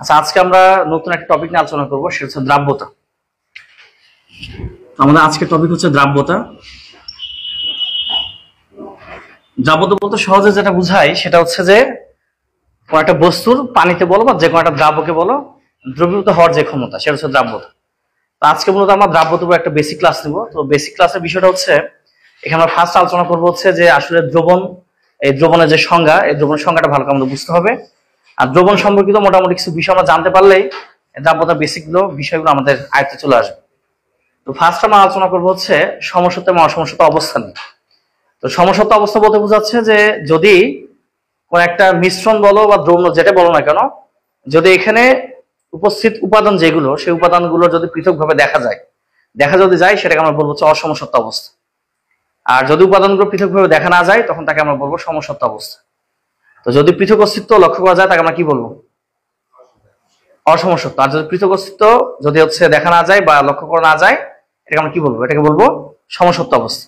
আচ্ছা, আজকে আমরা নতুন একটা টপিক নিয়ে আলোচনা করবো, সেটা হচ্ছে দ্রাব্যতা। আমাদের আজকের টপিক হচ্ছে দ্রাব্যতা। দ্রাব্যতা বলতে সহজে যেটা বুঝাই সেটা হচ্ছে যে কোন একটা বস্তুর পানিতে বলো বা যে কোনো একটা দ্রাব্যকে বলো দ্রবীভূত হওয়ার যে ক্ষমতা, সেটা হচ্ছে দ্রাব্যতা। তো আজকে মূলত আমরা দ্রাব্যতার উপর একটা বেসিক ক্লাস নিব। তো বেসিক ক্লাসের বিষয়টা হচ্ছে এখানে আমরা ফার্স্ট আলোচনা করবো হচ্ছে যে আসলে দ্রবণ, এই দ্রবণের যে সংজ্ঞা, এই দ্রবণের সংজ্ঞাটা ভালো করে আমাদের বুঝতে হবে। আর দ্রবণ সম্পর্কিত মোটামুটি কিছু বিষয় আমরা জানতে পারলেই দ্রাব্যতার বেসিক বিষয়গুলো আমাদের আয়ত্তে চলে আসবে। তো ফার্স্ট আমরা আলোচনা করবো হচ্ছে সমসত্ব এবং অসমসত্ব অবস্থা নিয়ে। তো সমসত্ব অবস্থা বলতে বোঝাচ্ছে যে যদি কোন একটা মিশ্রণ বলো বা দ্রবণ যেটা বলো না কেন, যদি এখানে উপস্থিত উপাদান যেগুলো, সেই উপাদানগুলো যদি পৃথকভাবে দেখা যদি যায় সেটাকে আমরা বলবো হচ্ছে অসমসত্ব অবস্থা। আর যদি উপাদানগুলো পৃথকভাবে দেখা না যায় তখন তাকে আমরা বলবো সমসত্ব অবস্থা। তো যদি পৃথক অস্তিত্ব লক্ষ্য করা যায় তাকে আমরা কি বলবো? অসমসত্ব। আর যদি পৃথক অস্তিত্ব যদি হচ্ছে দেখা না যায় বা লক্ষ্য করা না যায়, এটাকে আমরা কি বলবো? এটাকে বলবো সমসত্ব অবস্থা।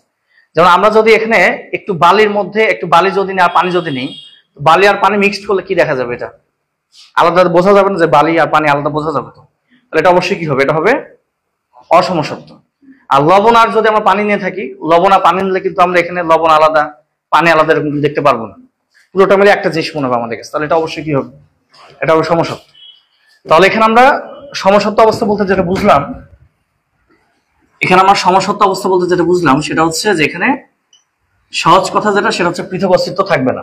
যেমন আমরা যদি এখানে একটু বালির মধ্যে একটু বালি যদি নেই আর পানি যদি নেই, বালি আর পানি মিক্সড করলে কি দেখা যাবে? এটা আলাদা বোঝা যাবে না যে বালি আর পানি আলাদা বোঝা যাবে। তো তাহলে এটা অবশ্যই কি হবে? এটা হবে অসমসত্ব। আর লবণ আর যদি আমরা পানি নিয়ে থাকি, লবণ আর পানি নিলে কিন্তু আমরা এখানে লবণ আলাদা পানি আলাদা এরকম দেখতে পারবো না, পুরোটা মিলে একটা জিনিস মনে হবে আমাদের কাছে। তাহলে এটা অবশ্যই কি হবে? এটা হবে সমসত্ব। তাহলে এখানে আমরা সমসত্ব অবস্থা বলতে যেটা বুঝলাম, সেটা হচ্ছে যে এখানে সহজ কথা যেটা, সেটা হচ্ছে পৃথক অস্তিত্ব থাকবে না।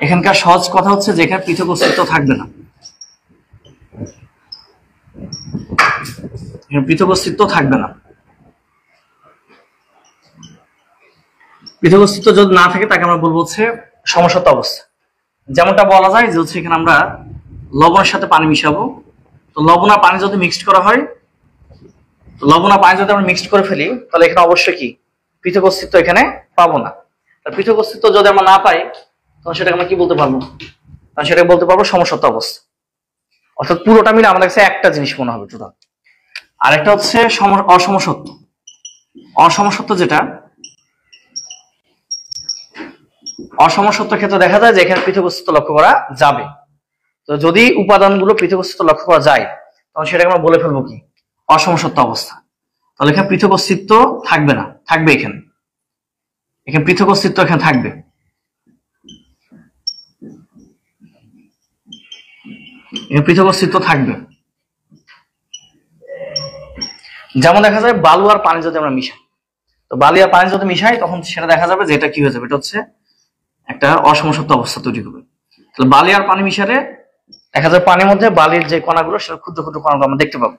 এখানকার সহজ কথা হচ্ছে যে এখানে পৃথক অস্তিত্ব থাকবে না। পৃথক অস্তিত্ব থাকবে না। পৃথক অস্তিত্ব যদি না থাকে তাকে আমরা বলবো হচ্ছে সমসত্ব অবস্থা। যেমনটা বলা যায় যে হচ্ছে এখানে আমরা লবণের সাথে পানি মিশাবো, তো লবণ আর পানি যদি মিক্সড করা হয়, তো লবণ আর পানি যদি আমরা মিক্সড করে ফেলি, তাহলে এখানে অবশ্যই কি পৃথক অস্তিত্ব এখানে পাবো না। আর পৃথক অস্তিত্ব যদি আমরা না পাই তখন সেটাকে আমরা কি বলতে পারবো? তখন সেটাকে বলতে পারবো সমসত্ব অবস্থা। অর্থাৎ পুরোটা মিলে আমাদের কাছে একটা জিনিস মনে হবে টোটাল। আর একটা হচ্ছে অসমসত্ব। অসমসত্ব যেটা, অসমসত্বের ক্ষেত্রে দেখা যায় যে এখানে পৃথক অস্তিত্ব লক্ষ্য করা যাবে। তো যদি উপাদানগুলো পৃথক অস্তিত্ব লক্ষ্য করা যায় তখন সেটাকে আমরা বলে ফেলবো কি? অসমসত্ব অবস্থা। তাহলে এখানে পৃথক অস্তিত্ব থাকবে না, থাকবে এখানে পৃথক অস্তিত্ব এখানে থাকবে। এখানে পৃথক অস্তিত্ব থাকবে। যেমন দেখা যায় বালু আর পানি যদি আমরা মিশাই, তো বালি আর পানি যদি মিশাই তখন সেটা দেখা যাবে যে এটা কি হয়ে যাবে? এটা হচ্ছে একটা অসমসত্ব অবস্থা তৈরি করবে। তাহলে বালি আর পানি মিশালে দেখা যায় পানির মধ্যে বালির যে কণাগুলো, সেটা ক্ষুদ্র ক্ষুদ্র কণাগুলো আমরা দেখতে পাবো।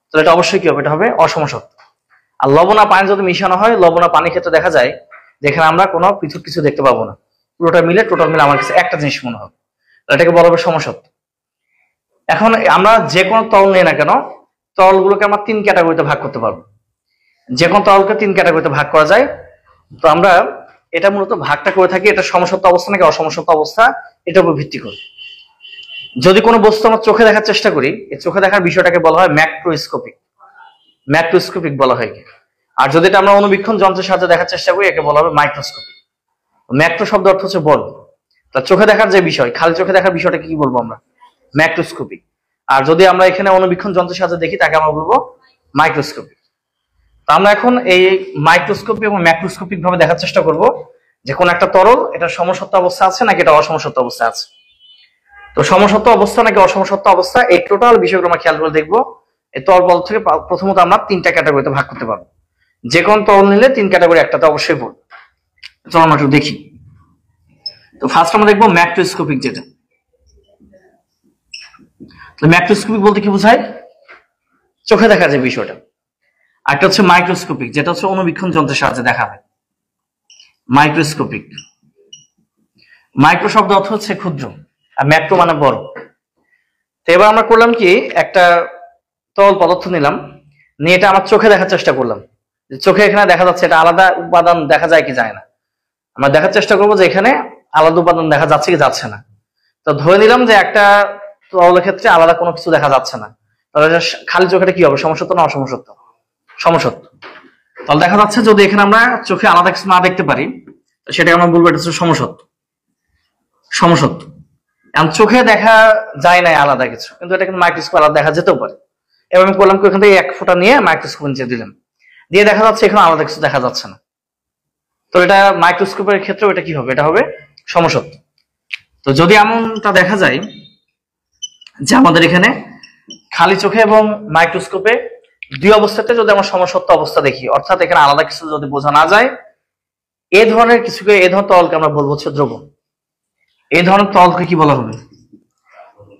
তাহলে এটা অবশ্যই কি হবে? এটা হবে অসমসত্ব। আর লবণ আর পানি যদি মিশানো হয়, লবণ আর পানির ক্ষেত্রে দেখা যায় যেখানে আমরা কোনো পৃথক কিছু দেখতে পাবো না, পুরোটা মিলে টোটাল মিলে আমার কাছে একটা জিনিস মনে হবে, এটাকে বলা হবে সমসত্ব। এখন আমরা যে কোনো তরল নিই না কেন, তরলগুলোকে আমরা তিন ক্যাটাগরিতে ভাগ করতে পারবো। যে কোনো তরলকে তিন ক্যাটাগরিতে ভাগ করা যায়। তো আমরা এটা মূলত ভাগটা করে থাকি এটা সমসত্ব অবস্থা নাকি অসমসত্ব অবস্থা, এটার উপর ভিত্তি করে। যদি কোনো বস্তু আমরা চোখে দেখার চেষ্টা করি, এই চোখে দেখার বিষয়টাকে বলা হয় ম্যাক্রোস্কোপিক বলা হয়। আর যদি এটা আমরা অনুবীক্ষণ যন্ত্রের সাহায্যে দেখার চেষ্টা করি, একে বলা হবে মাইক্রোস্কোপিক। ম্যাক্রো শব্দ অর্থ হচ্ছে বড়, তা চোখে দেখার যে বিষয়, খালি চোখে দেখার বিষয়টাকে কি বলবো আমরা? ম্যাক্রোস্কোপিক। আর যদি আমরা এখানে অনুবীক্ষণ যন্ত্রের সাহায্যে দেখি তাকে আমরা বলবো মাইক্রোস্কোপিক। তো আমরা এখন এই মাইক্রোস্কোপিক এবং ম্যাক্রোস্কোপিক ভাবে দেখার চেষ্টা করব যে কোন একটা তরল এটা সমসত্ব অবস্থা আছে নাকি এটা অসমসত্ব অবস্থা আছে। তো সমসত্ব অবস্থা নাকি অসমসত্ব অবস্থা, এই টোটাল বিষয়গুলো আমরা খেয়াল করে দেখবো। এই তরল পদার্থ থেকে প্রথমত আমরা তিনটা ক্যাটাগরিতে ভাগ করতে পারবো। যে কোন তরল নিলে তিন ক্যাটাগরি একটাতে অবশ্যই পড়বে। চলো আমরা একটু দেখি। তো ফার্স্ট আমরা দেখবো ম্যাক্রোস্কোপিক যেটা। তো ম্যাক্রোস্কোপিক বলতে কি বোঝায়? চোখে দেখা যায় বিষয়টা। একটা হচ্ছে মাইক্রোস্কোপিক, যেটা হচ্ছে অনুবীক্ষণ যন্ত্রের সাহায্যে দেখা হয়। মাইক্রো শব্দ অর্থ হচ্ছে ক্ষুদ্র, আর ম্যাক্রো মানে বড়। তো এবার আমরা করলাম কি, একটা তরল পদার্থ নিলাম, নিয়ে এটা আমার চোখে দেখার চেষ্টা করলাম যে চোখে এখানে দেখা যাচ্ছে এটা আলাদা উপাদান দেখা যায় কি যায় না। আমরা দেখার চেষ্টা করবো যে এখানে আলাদা উপাদান দেখা যাচ্ছে কি যাচ্ছে না। তো ধরে নিলাম যে একটা তরলের ক্ষেত্রে আলাদা কোনো কিছু দেখা যাচ্ছে না, তাহলে খালি চোখে কি হবে? সমসত্ব না অসমসত্ব? সমসত্ব। তাহলে দেখা যাচ্ছে যদি এখানে আমরা চোখে আলাদা কিছু না দেখতে পারি, সেটা আমরা বলবো এটা হচ্ছে সমসত্ব। এখন চোখে দেখা যায় না আলাদা কিছু, কিন্তু এটা কিন্তু মাইক্রোস্কোপ আলাদা দেখা যেতেও পারে। এবার আমি করলাম কি, ওখান থেকে 1 ফোঁটা নিয়ে মাইক্রোস্কোপ নিচে দিলাম, দিয়ে দেখা যাচ্ছে এখানে আলাদা কিছু দেখা যাচ্ছে না। তো এটা মাইক্রোস্কোপের ক্ষেত্রে এটা কি হবে, এটা হবে সমসত্ব। তো যদি এমনটা দেখা যায় যে আমাদের এখানে খালি চোখে এবং মাইক্রোস্কোপে দুই অবস্থাতে যদি আমরা সমসত্ব অবস্থা দেখি, অর্থাৎ এখানে আলাদা কিছু যদি বোঝা না যায়, এই ধরনের কিছুকে, এই ধরনের তলকে আমরা বলবো হচ্ছে দ্রবণ। এই ধরনের তলকে কি বলা হবে,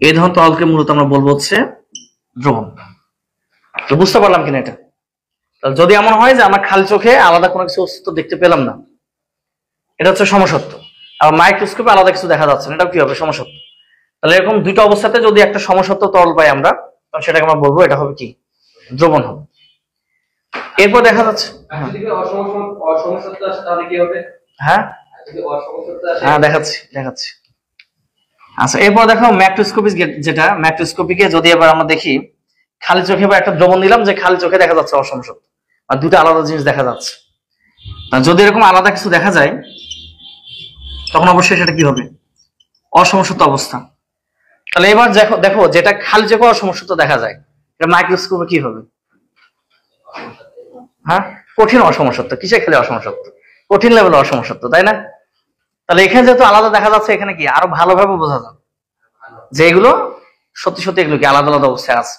এই ধরনের তলকে মূলত আমরা বলবো হচ্ছে দ্রবণ। তো বুঝতে পারলাম কিনা এটা? তাহলে যদি এমন হয় যে আমরা খালি চোখে আলাদা কোনো কিছু অস্তিত্ব দেখতে পেলাম না, এটা হচ্ছে সমসত্ব। আর মাইক্রোস্কোপে আলাদা কিছু দেখা যাচ্ছে না, এটাও কি হবে, সমসত্ব। তাহলে এরকম দুইটা অবস্থাতে যদি একটা সমসত্ব তরল পাই আমরা, তখন সেটাকে আমরা বলবো এটা হবে কি, দ্রবণ হবে। এরপর দেখা যাচ্ছে হ্যাঁ হ্যাঁ দেখাচ্ছি দেখাচ্ছি। আচ্ছা, এরপর দেখো ম্যাক্রোস্কোপিক, যেটা ম্যাক্রোস্কোপিকে যদি এবার আমরা দেখি খালি চোখে বা একটা দ্রবণ দিলাম যে খালি চোখে দেখা যাচ্ছে অসমসত্ব, আর দুটো আলাদা জিনিস দেখা যাচ্ছে। যদি এরকম আলাদা কিছু দেখা যায় তখন অবশ্যই সেটা কি হবে, অসমসত্ব অবস্থা। তাহলে এবার দেখো দেখো যেটা খালি চোখে অসমসত্ব দেখা যায়, এটা মাইক্রোস্কোপে কি হবে, হ্যাঁ কঠিন অসমসত্ব। কিসে খালি অসমসত্ব, কঠিন লেভেল অসমসত্ব, তাই না? তাহলে এখানে যেহেতু আলাদা দেখা যাচ্ছে, এখানে কি আরো ভালোভাবে বোঝা যাবে যে এগুলো সত্যি সত্যি এগুলো কি আলাদা আলাদা অবস্থায় আছে।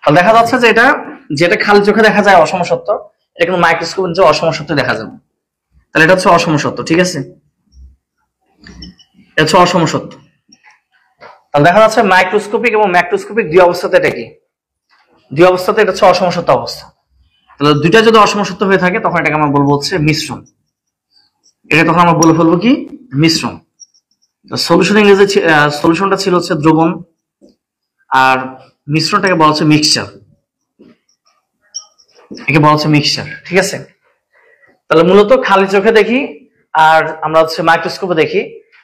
তাহলে দেখা যাচ্ছে যে এটা যেটা খালি চোখে দেখা যায় অসমসত্ব, এটা কিন্তু মাইক্রোস্কোপের যে অসমসত্ব দেখা যাবে। তাহলে এটা হচ্ছে অসমসত্ব, ঠিক আছে, এটা হচ্ছে অসমসত্ব। তাহলে দেখা যাচ্ছে মাইক্রোস্কোপিক এবং ম্যাক্রোস্কোপিক দুই অবস্থাতে এটা কি, দুই অবস্থাতে এটা হচ্ছে অসমসত্ব অবস্থা। তাহলে দুইটা যদি অসমসত্ব হয়ে থাকে তখন এটাকে আমরা বলবো হচ্ছে মিশ্রণ। এটা তখন আমরা বলে ফেলবো কি, মিশ্রণ। সলিউশন ইংরেজি সলিউশনটা ছিল হচ্ছে দ্রবণ, আর মিশ্রণটাকে বলা হচ্ছে মিক্সচার, একে বলা হচ্ছে মিক্সচার, ঠিক আছে। তাহলে মূলত খালি চোখে দেখি আর আমরা হচ্ছে মাইক্রোস্কোপে দেখি,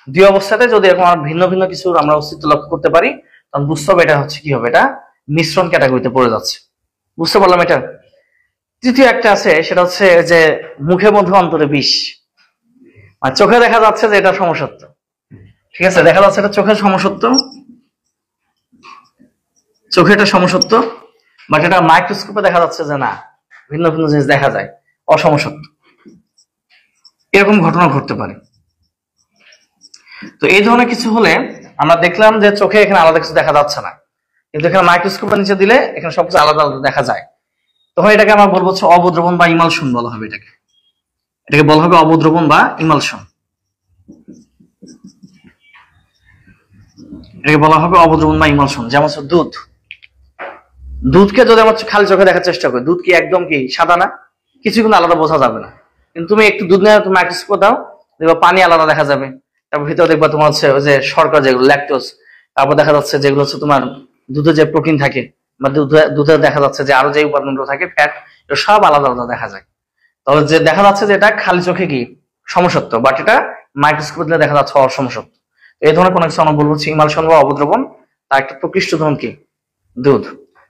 দুই অবস্থাতে যদি এরকম ভিন্ন ভিন্ন কিছু আমরা অস্তিত্ব লক্ষ্য করতে পারি, তখন বুঝতে হবে এটা হচ্ছে কি হবে, এটা মিশ্রণ ক্যাটাগরিতে পড়ে যাচ্ছে। বুঝতে পারলাম এটা? তৃতীয় একটা আছে, সেটা হচ্ছে যে মুখের মধ্যে অন্তরে বিষ। আর চোখে দেখা যাচ্ছে যে এটা সমসত্ব, ঠিক আছে, দেখা যাচ্ছে এটা চোখের সমসত্ব, চোখে এটা সমসত্ব, বাট এটা মাইক্রোস্কোপে দেখা যাচ্ছে যে না, ভিন্ন ভিন্ন জিনিস দেখা যায়, অসমসত্ব। এরকম ঘটনা ঘটতে পারে। তো এই ধরনের কিছু হলে আমরা দেখলাম যে চোখে এখানে আলাদা কিছু দেখা যাচ্ছে না, কিন্তু এখানে মাইক্রোস্কোপের নিচে দিলে এখানে সবকিছু আলাদা আলাদা দেখা যায়, তখন এটাকে আমরা বলবো হচ্ছে অবদ্রবণ বা ইমালশন বলা হবে। এটাকে বলা হবে অবদ্রবণ বা ইমালশন, এটাকে বলা হবে অবদ্রবণ বা ইমালশন। যেমন হচ্ছে দুধ, দুধকে যদি আমরা খালি চোখে দেখার চেষ্টা করি, দুধ কি একদম কি সাদা না, কিছু কিন্তু আলাদা বোঝা যাবে না। কিন্তু তুমি একটু দুধ নিয়ে তুমি মাইক্রোস্কোপ দাও, দেখবা পানি আলাদা দেখা যাবে। তারপর ভিতরে দেখবা তোমার হচ্ছে ওই যে শর্করা, যেগুলো ল্যাকটোজ, তারপর দেখা যাচ্ছে যেগুলো হচ্ছে তোমার দুধে যে প্রোটিন থাকে, বা দুধে দেখা যাচ্ছে যে আরো যে উপাদানগুলো থাকে ফ্যাট, এগুলো সব আলাদা আলাদা দেখা যায়। তাহলে যে দেখা যাচ্ছে যে এটা খালি চোখে কি সমসত্ব, বাট এটা মাইক্রোস্কোপ দিলে দেখা যাচ্ছে অসমসত্ব। এই ধরনের কোনো কিছু আমরা বলবো হচ্ছে ইমালশন বা অবদ্রবণ, তার একটা প্রকৃষ্ট ধরন কি, দুধ।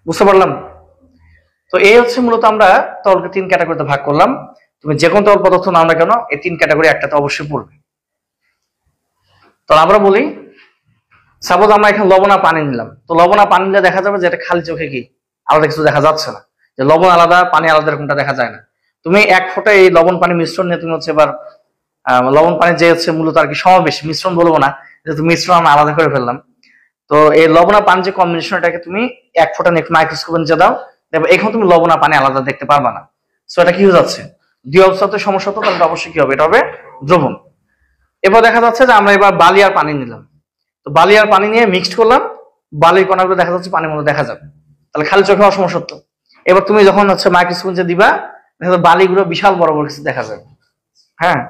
বুঝতে পারলাম? তো এই হচ্ছে মূলত আমরা তরলকে 3 ক্যাটাগরিতে ভাগ করলাম। তুমি যে কোনো তরল পদার্থ নাও না কেন, এই 3 ক্যাটাগরি একটাতে অবশ্যই পড়বে। তো আমরা বলি সাপোজ আমরা এখানে লবণ আর পানি নিলাম, তো লবণ আর পানি নিলে দেখা যাবে যে এটা খালি চোখে কি আলাদা কিছু দেখা যাচ্ছে না, যে লবণ আলাদা পানি আলাদা এরকমটা দেখা যায় না। তুমি 1 ফোঁটা এই লবণ পানি মিশ্রণ নিয়ে তুমি হচ্ছে এবার লবণ পানি যে হচ্ছে মূলত আর কি সমাবেশ, মিশ্রণ বলবো না, যেহেতু মিশ্রণ আমরা আলাদা করে ফেললাম। তো এই লবণ আর পানি যে কম্বিনেশন, এটাকে তুমি 1 ফোঁটা নিয়ে মাইক্রোস্কোপে নিচে দাও, দেখো এখন তুমি লবণ আর পানি আলাদা দেখতে পারবা না। সো এটা কি হয়ে যাচ্ছে, দুই অবস্থাতে সমসত্ব, তাহলে অবশ্যই কি হবে, এটা হবে দ্রবণ। এবার দেখা যাচ্ছে যে আমরা এবার বালি আর পানি নিলাম, তো বালি আর পানি নিয়ে মিক্সড করলাম, বালির কণাগুলো দেখা যাচ্ছে পানির মধ্যে দেখা যাবে, তাহলে খালি চোখে অসমসত্ব। এবার তুমি যখন হচ্ছে মাইক্রোস্কোপে দিবা, দেখা যাবে বালিগুলো বিশাল বড় বড় কিছু দেখা যাবে, হ্যাঁ।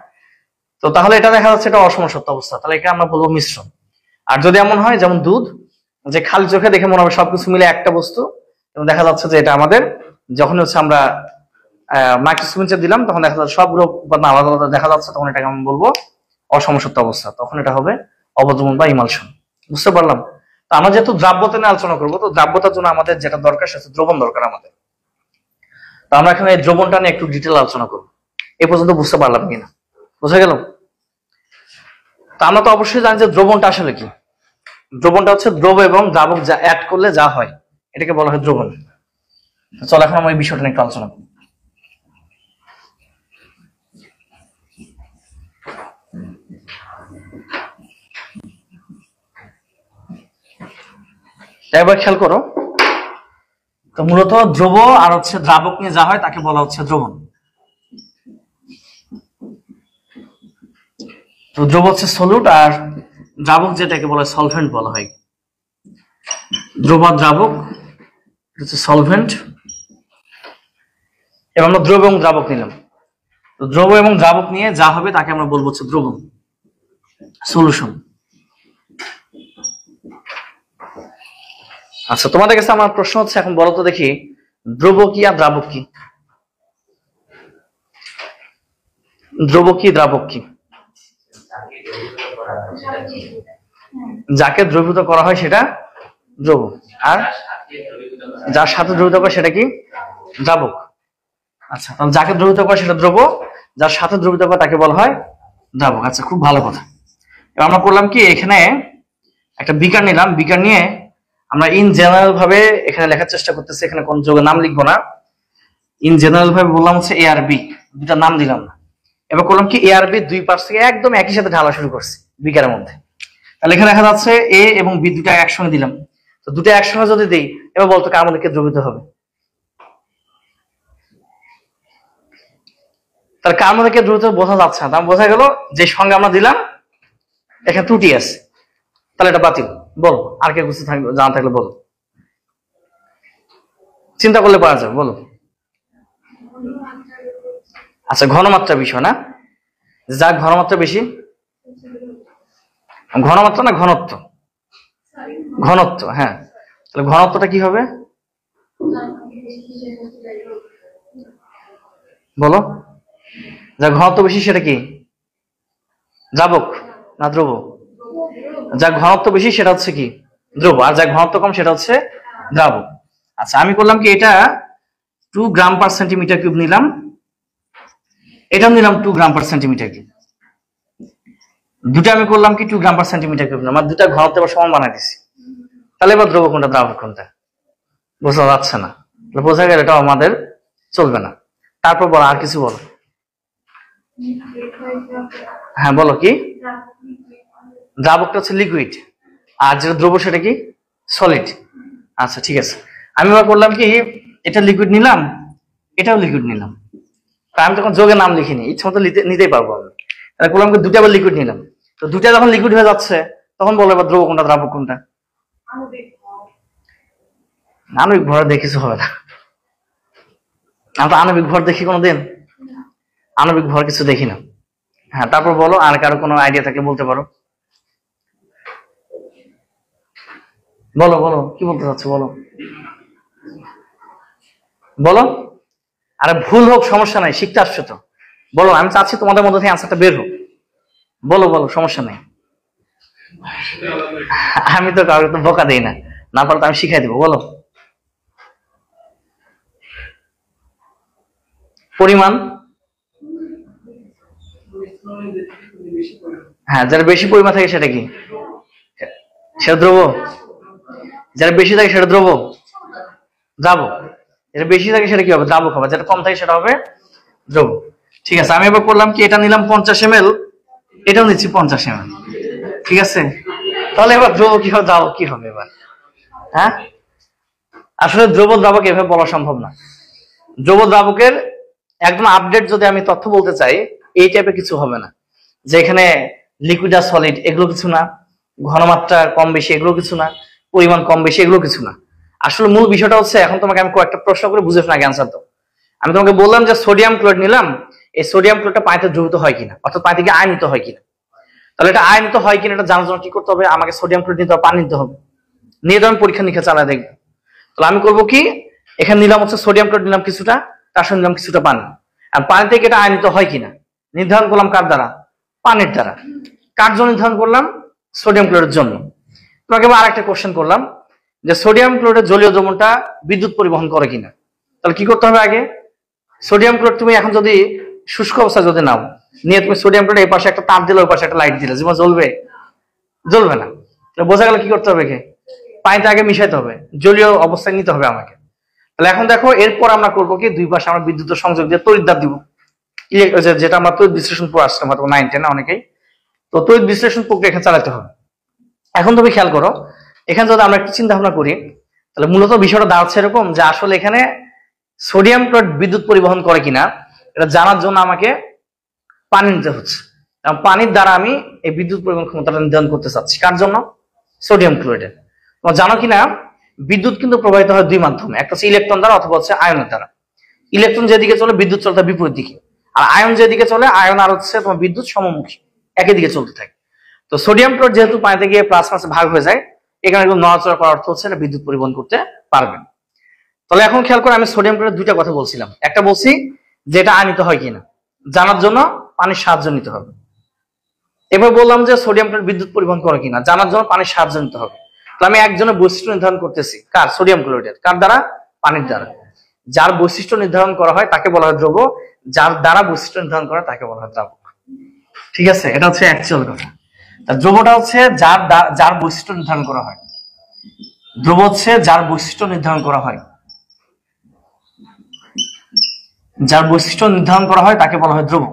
তো তাহলে এটা দেখা যাচ্ছে এটা অসমসত্ব অবস্থা, তাহলে এটা আমরা বলবো মিশ্রণ। আর যদি এমন হয় যেমন দুধ, যে খালি চোখে দেখে মনে হবে সবকিছু মিলে একটা বস্তু, এবং দেখা যাচ্ছে যে এটা আমাদের যখন হচ্ছে আমরা মাইক্রোস্কোপে দিলাম, তখন দেখা যাচ্ছে সবগুলো উপাদান আলাদা আলাদা দেখা যাচ্ছে, তখন এটাকে আমি বলবো অসমসত্ব অবস্থা, তখন এটা হবে অবদ্রবণ বা ইমালশন। বুঝতে পারলাম? তো আমরা যেহেতু দ্রাব্যতা নিয়ে আলোচনা করবো, তো দ্রাব্যতার জন্য আমাদের যেটা দরকার সেটা দ্রবণ দরকার আমাদের। তো আমরা এখানে এই দ্রবণটা নিয়ে একটু ডিটেল আলোচনা করবো। এ পর্যন্ত বুঝতে পারলাম কিনা, বোঝা গেল? তো আমরা তো অবশ্যই জানি যে দ্রবণটা আসলে কি। দ্রবণটা হচ্ছে দ্রব এবং দ্রাবক যা অ্যাড করলে যা হয় এটাকে বলা হয় দ্রবণ। চল এখন আমরা এই বিষয়টা নিয়ে একটু আলোচনা করি। একবার খেয়াল করো, তো মূলত দ্রব আর হচ্ছে দ্রাবক নিয়ে যা হয় তাকে বলা হচ্ছে দ্রবণ। তো দ্রব হচ্ছে সলিউট আর দ্রাবক যেটাকে বলা হয় সলভেন্ট বলা হয়। দ্রব আর দ্রাবক হচ্ছে সলভেন্ট, এবং আমরা দ্রব এবং দ্রাবক নিলাম। তো দ্রব এবং দ্রাবক নিয়ে যা হবে তাকে আমরা বলবো হচ্ছে দ্রবণ, সলিউশন। আচ্ছা, তোমাদের কাছে আমার প্রশ্ন হচ্ছে, এখন বলো তো দেখি, দ্রব কি আর দ্রাবক কি? দ্রব কি, দ্রাবক কি? যাকে দ্রবীভূত করা হয় সেটা দ্রব, আর যার সাথে দ্রবীভূত করে সেটা কি? দ্রাবক। আচ্ছা, তাহলে যাকে দ্রবীভূত করে সেটা দ্রব, যার সাথে দ্রবীভূত করে তাকে বলা হয় দ্রাবক। আচ্ছা, খুব ভালো কথা। এবার আমরা করলাম কি, এখানে একটা বিকার নিলাম, বিকার নিয়ে আমরা ইন জেনারেল ভাবে এখানে লেখার চেষ্টা করতেছি, এখানে কোন যোগে নাম লিখবো না। ইন জেনারেল ভাবে বললাম হচ্ছে এ আর বি, দুটা নাম দিলাম না। এবার করলাম কি, এ আর বি দুই পাশ থেকে একদম একই সাথে ঢালা শুরু করছি বিকারের মধ্যে। তাহলে এখানে দেখা যাচ্ছে এ এবং বি দুটা একসঙ্গে দিলাম। তো দুটা একসঙ্গে যদি দিই, এবার বলতো কার মধ্যে কে দ্রবীভূত হবে? তাহলে কার মধ্যে কে দ্রবীভূত বোঝা যাচ্ছে না, তার বোঝা গেল যে সঙ্গে আমরা দিলাম এখানে ত্রুটি আছে, তাহলে এটা বাতিল। বল, আর কে কিছু থাকবে জানা থাকলে বলো, চিন্তা করলে পারা যাবে, বলো। আচ্ছা, ঘনমাত্রা বিষয় না, যার ঘনমাত্রা বেশি। ঘনমাত্রা না ঘনত্ব? ঘনত্ব, হ্যাঁ। তাহলে ঘনত্বটা কি হবে বলো? যার ঘনত্ব বেশি সেটা কি? দ্রাবক না দ্রব? যার ঘনত্ব বেশি সেটা হচ্ছে কি? দ্রব। আর যার ঘনত্ব কম সেটা হচ্ছে দ্রাবক। আচ্ছা, আমি করলাম কি, এটা 2 গ্রাম পার সেন্টিমিটার কিউব নিলাম, এটা নিলাম 2 গ্রাম পার সেন্টিমিটার কিউব। দুটা আমি করলাম কি 2 গ্রাম পার সেন্টিমিটার কিউব, আমার দুটা ঘনত্ব এবার সমান বানাই দিছি। তাহলে এবার দ্রব কোনটা দ্রাবক কোনটা বোঝা যাচ্ছে না, বোঝা গেল এটা আমাদের চলবে না। তারপর বলো, আর কিছু বলো। হ্যাঁ বলো, কি? দ্রাবকটা হচ্ছে লিকুইড, আর যেটা দ্রব সেটা কি? সলিড। আচ্ছা, ঠিক আছে। আমি এবার করলাম কি, এটা লিকুইড নিলাম, এটাও লিকুইড নিলাম। আমি তখন যোগে নাম লিখিনি, ইচ্ছা মতো নিতেই পারবো আমি। তাহলে করলাম কি, দুটা আবার লিকুইড নিলাম। তো দুটা যখন লিকুইড হয়ে যাচ্ছে তখন বলো এবার দ্রব কোনটা দ্রাবক কোনটা? আণবিক ভর দেখে কিছু হবে না, আমরা আণবিক ভর দেখি কোনোদিন? আণবিক ভর কিছু দেখি না। হ্যাঁ, তারপর বলো, আর কারো কোনো আইডিয়া থাকে বলতে পারো। বলো বলো, কি বলতে চাচ্ছ বলো বলো। আরে ভুল হোক সমস্যা নাই, শিখতে আসছো তো, বলো। আমি চাচ্ছি তোমাদের মধ্যে থেকে আনসারটা বের হোক। বলো বলো, সমস্যা নেই। আমি তো কাউকে তো বোকা দিই না, না পারলে আমি শিখাই দেবো। বলো। পরিমাণ, হ্যাঁ, যার বেশি পরিমাণ থাকে সেটা কি? সেটা দ্রব। যার বেশি থাকে সেটা দ্রব, দ্রাবক। যেটা বেশি থাকে সেটা কি হবে? দ্রাবক হবে। যেটা কম থাকে সেটা হবে দ্রব। ঠিক আছে, আমি এবার করলাম কি, এটা নিলাম 50 ml, এটাও নিচ্ছি 50 ml। ঠিক আছে, তাহলে এবার দ্রব কি হবে, দ্রাবক কি হবে এবার? হ্যাঁ, আসলে দ্রব দ্রাবক এভাবে বলা সম্ভব না। দ্রব দ্রাবকের একদম আপডেট যদি আমি তথ্য বলতে চাই, এই টাইপের কিছু হবে না, যে এখানে লিকুইড আর সলিড এগুলো কিছু না, ঘনমাত্রা কম বেশি এগুলো কিছু না, পরিমাণ কম বেশি এগুলো কিছু না। আসলে মূল বিষয়টা হচ্ছে, এখন তোমাকে আমি কয়েকটা প্রশ্ন করে বুঝে শোনা অ্যান্সার দাও। আমি তোমাকে বললাম যে সোডিয়াম ক্লোরাইড নিলাম, এই সোডিয়াম ক্লোরাইডটা পানিতে দ্রবীভূত হয় কিনা, অর্থাৎ পানি থেকে আয়নিত হয় কিনা। তাহলে এটা আয়নিত হয় কিনা এটা জানার জন্য কি করতে হবে? আমাকে সোডিয়াম ক্লোরাইড নিতে হবে, পানি নিতে হবে, নিয়ে তো আমি পরীক্ষা নিরীক্ষা চালায় দেখবো। তাহলে আমি করবো কি, এখানে নিলাম হচ্ছে সোডিয়াম ক্লোরাইড নিলাম কিছুটা, তার সঙ্গে নিলাম কিছুটা পানি। আর পানি থেকে এটা আয়নিত হয় কিনা নির্ধারণ করলাম কার দ্বারা? পানির দ্বারা। কার জন্য নির্ধারণ করলাম? সোডিয়াম ক্লোরাইডের জন্য। তোমাকে আমি আরেকটা কোশ্চেন করলাম যে সোডিয়াম ক্লোরাইডের জলীয় দ্রবণটা বিদ্যুৎ পরিবহন করে কিনা। তাহলে কি করতে হবে? আগে সোডিয়াম ক্লোরাইড তুমি এখন যদি শুষ্ক অবস্থা যদি নাও, নিয়ে তুমি সোডিয়াম ক্লোরাইড এই পাশে একটা তার দিলে, ওই পাশে একটা লাইট দিলে, জীবন জ্বলবে? জ্বলবে না। বোঝা গেল কি করতে হবে, পানিতে আগে মিশাইতে হবে, জলীয় অবস্থায় নিতে হবে আমাকে। তাহলে এখন দেখো এরপর আমরা করবো কি, দুই পাশে আমরা বিদ্যুৎ সংযোগ দিয়ে তড়িৎদ্বার দিব, যেটা আমরা তড়িৎ বিশ্লেষণ পড়ে আসলাম হয়তো 9-10 অনেকেই। তো তড়িৎ বিশ্লেষণ প্রক্রিয়া এখানে চালাতে হবে। এখন তুমি খেয়াল করো, এখানে যদি আমরা একটু চিন্তা ভাবনা করি, তাহলে মূলত বিষয়টা দাঁড়াচ্ছে এরকম যে আসলে এখানে সোডিয়াম ক্লোরাইড বিদ্যুৎ পরিবহন করে কিনা এটা জানার জন্য আমাকে পানি নিতে হচ্ছে। পানির দ্বারা আমি এই বিদ্যুৎ পরিবহন ক্ষমতাটা নির্ধারণ করতে চাচ্ছি। কার জন্য? সোডিয়াম ক্লোরাইডের। তোমরা জানো কিনা বিদ্যুৎ কিন্তু প্রবাহিত হয় দুই মাধ্যমে, একটা হচ্ছে ইলেকট্রন দ্বারা অথবা হচ্ছে আয়নের দ্বারা। ইলেকট্রন যেদিকে চলে বিদ্যুৎ চলতে বিপরীত দিকে, আর আয়ন যেদিকে চলে আয়ন আর হচ্ছে তোমার বিদ্যুৎ সমমুখী, একই দিকে চলতে থাকে। তো সোডিয়াম ক্লোরাইড যেহেতু পানিতে গিয়ে প্লাস মাইনাসে ভাগ হয়ে যায়, এখানে নড়াচড়া করার অর্থ হচ্ছে এটা বিদ্যুৎ পরিবহন করতে পারবে। তাহলে এখন খেয়াল করে আমি সোডিয়াম ক্লোরাইড দুইটা কথা বলছিলাম, একটা বলছি যে এটা আয়নিত হয় কিনা জানার জন্য পানির সাহায্য নিতে হবে। এবার বললাম যে সোডিয়াম ক্লোরাইড বিদ্যুৎ পরিবহন করে কিনা জানার জন্য পানির সাহায্য নিতে হবে। তাহলে আমি একজনের বৈশিষ্ট্য নির্ধারণ করতেছি, কার? সোডিয়াম ক্লোরাইডের। কার দ্বারা? পানির দ্বারা। যার বৈশিষ্ট্য নির্ধারণ করা হয় তাকে বলা হয় দ্রব, যার দ্বারা বৈশিষ্ট্য নির্ধারণ করা তাকে বলা হয় দ্রাবক। ঠিক আছে, এটা হচ্ছে অ্যাকচুয়াল কথা। দ্রবটা হচ্ছে যার বৈশিষ্ট্য নির্ধারণ করা হয়। দ্রব হচ্ছে যার বৈশিষ্ট্য নির্ধারণ করা হয়, যার বৈশিষ্ট্য নির্ধারণ করা হয় তাকে বলা হয় দ্রব।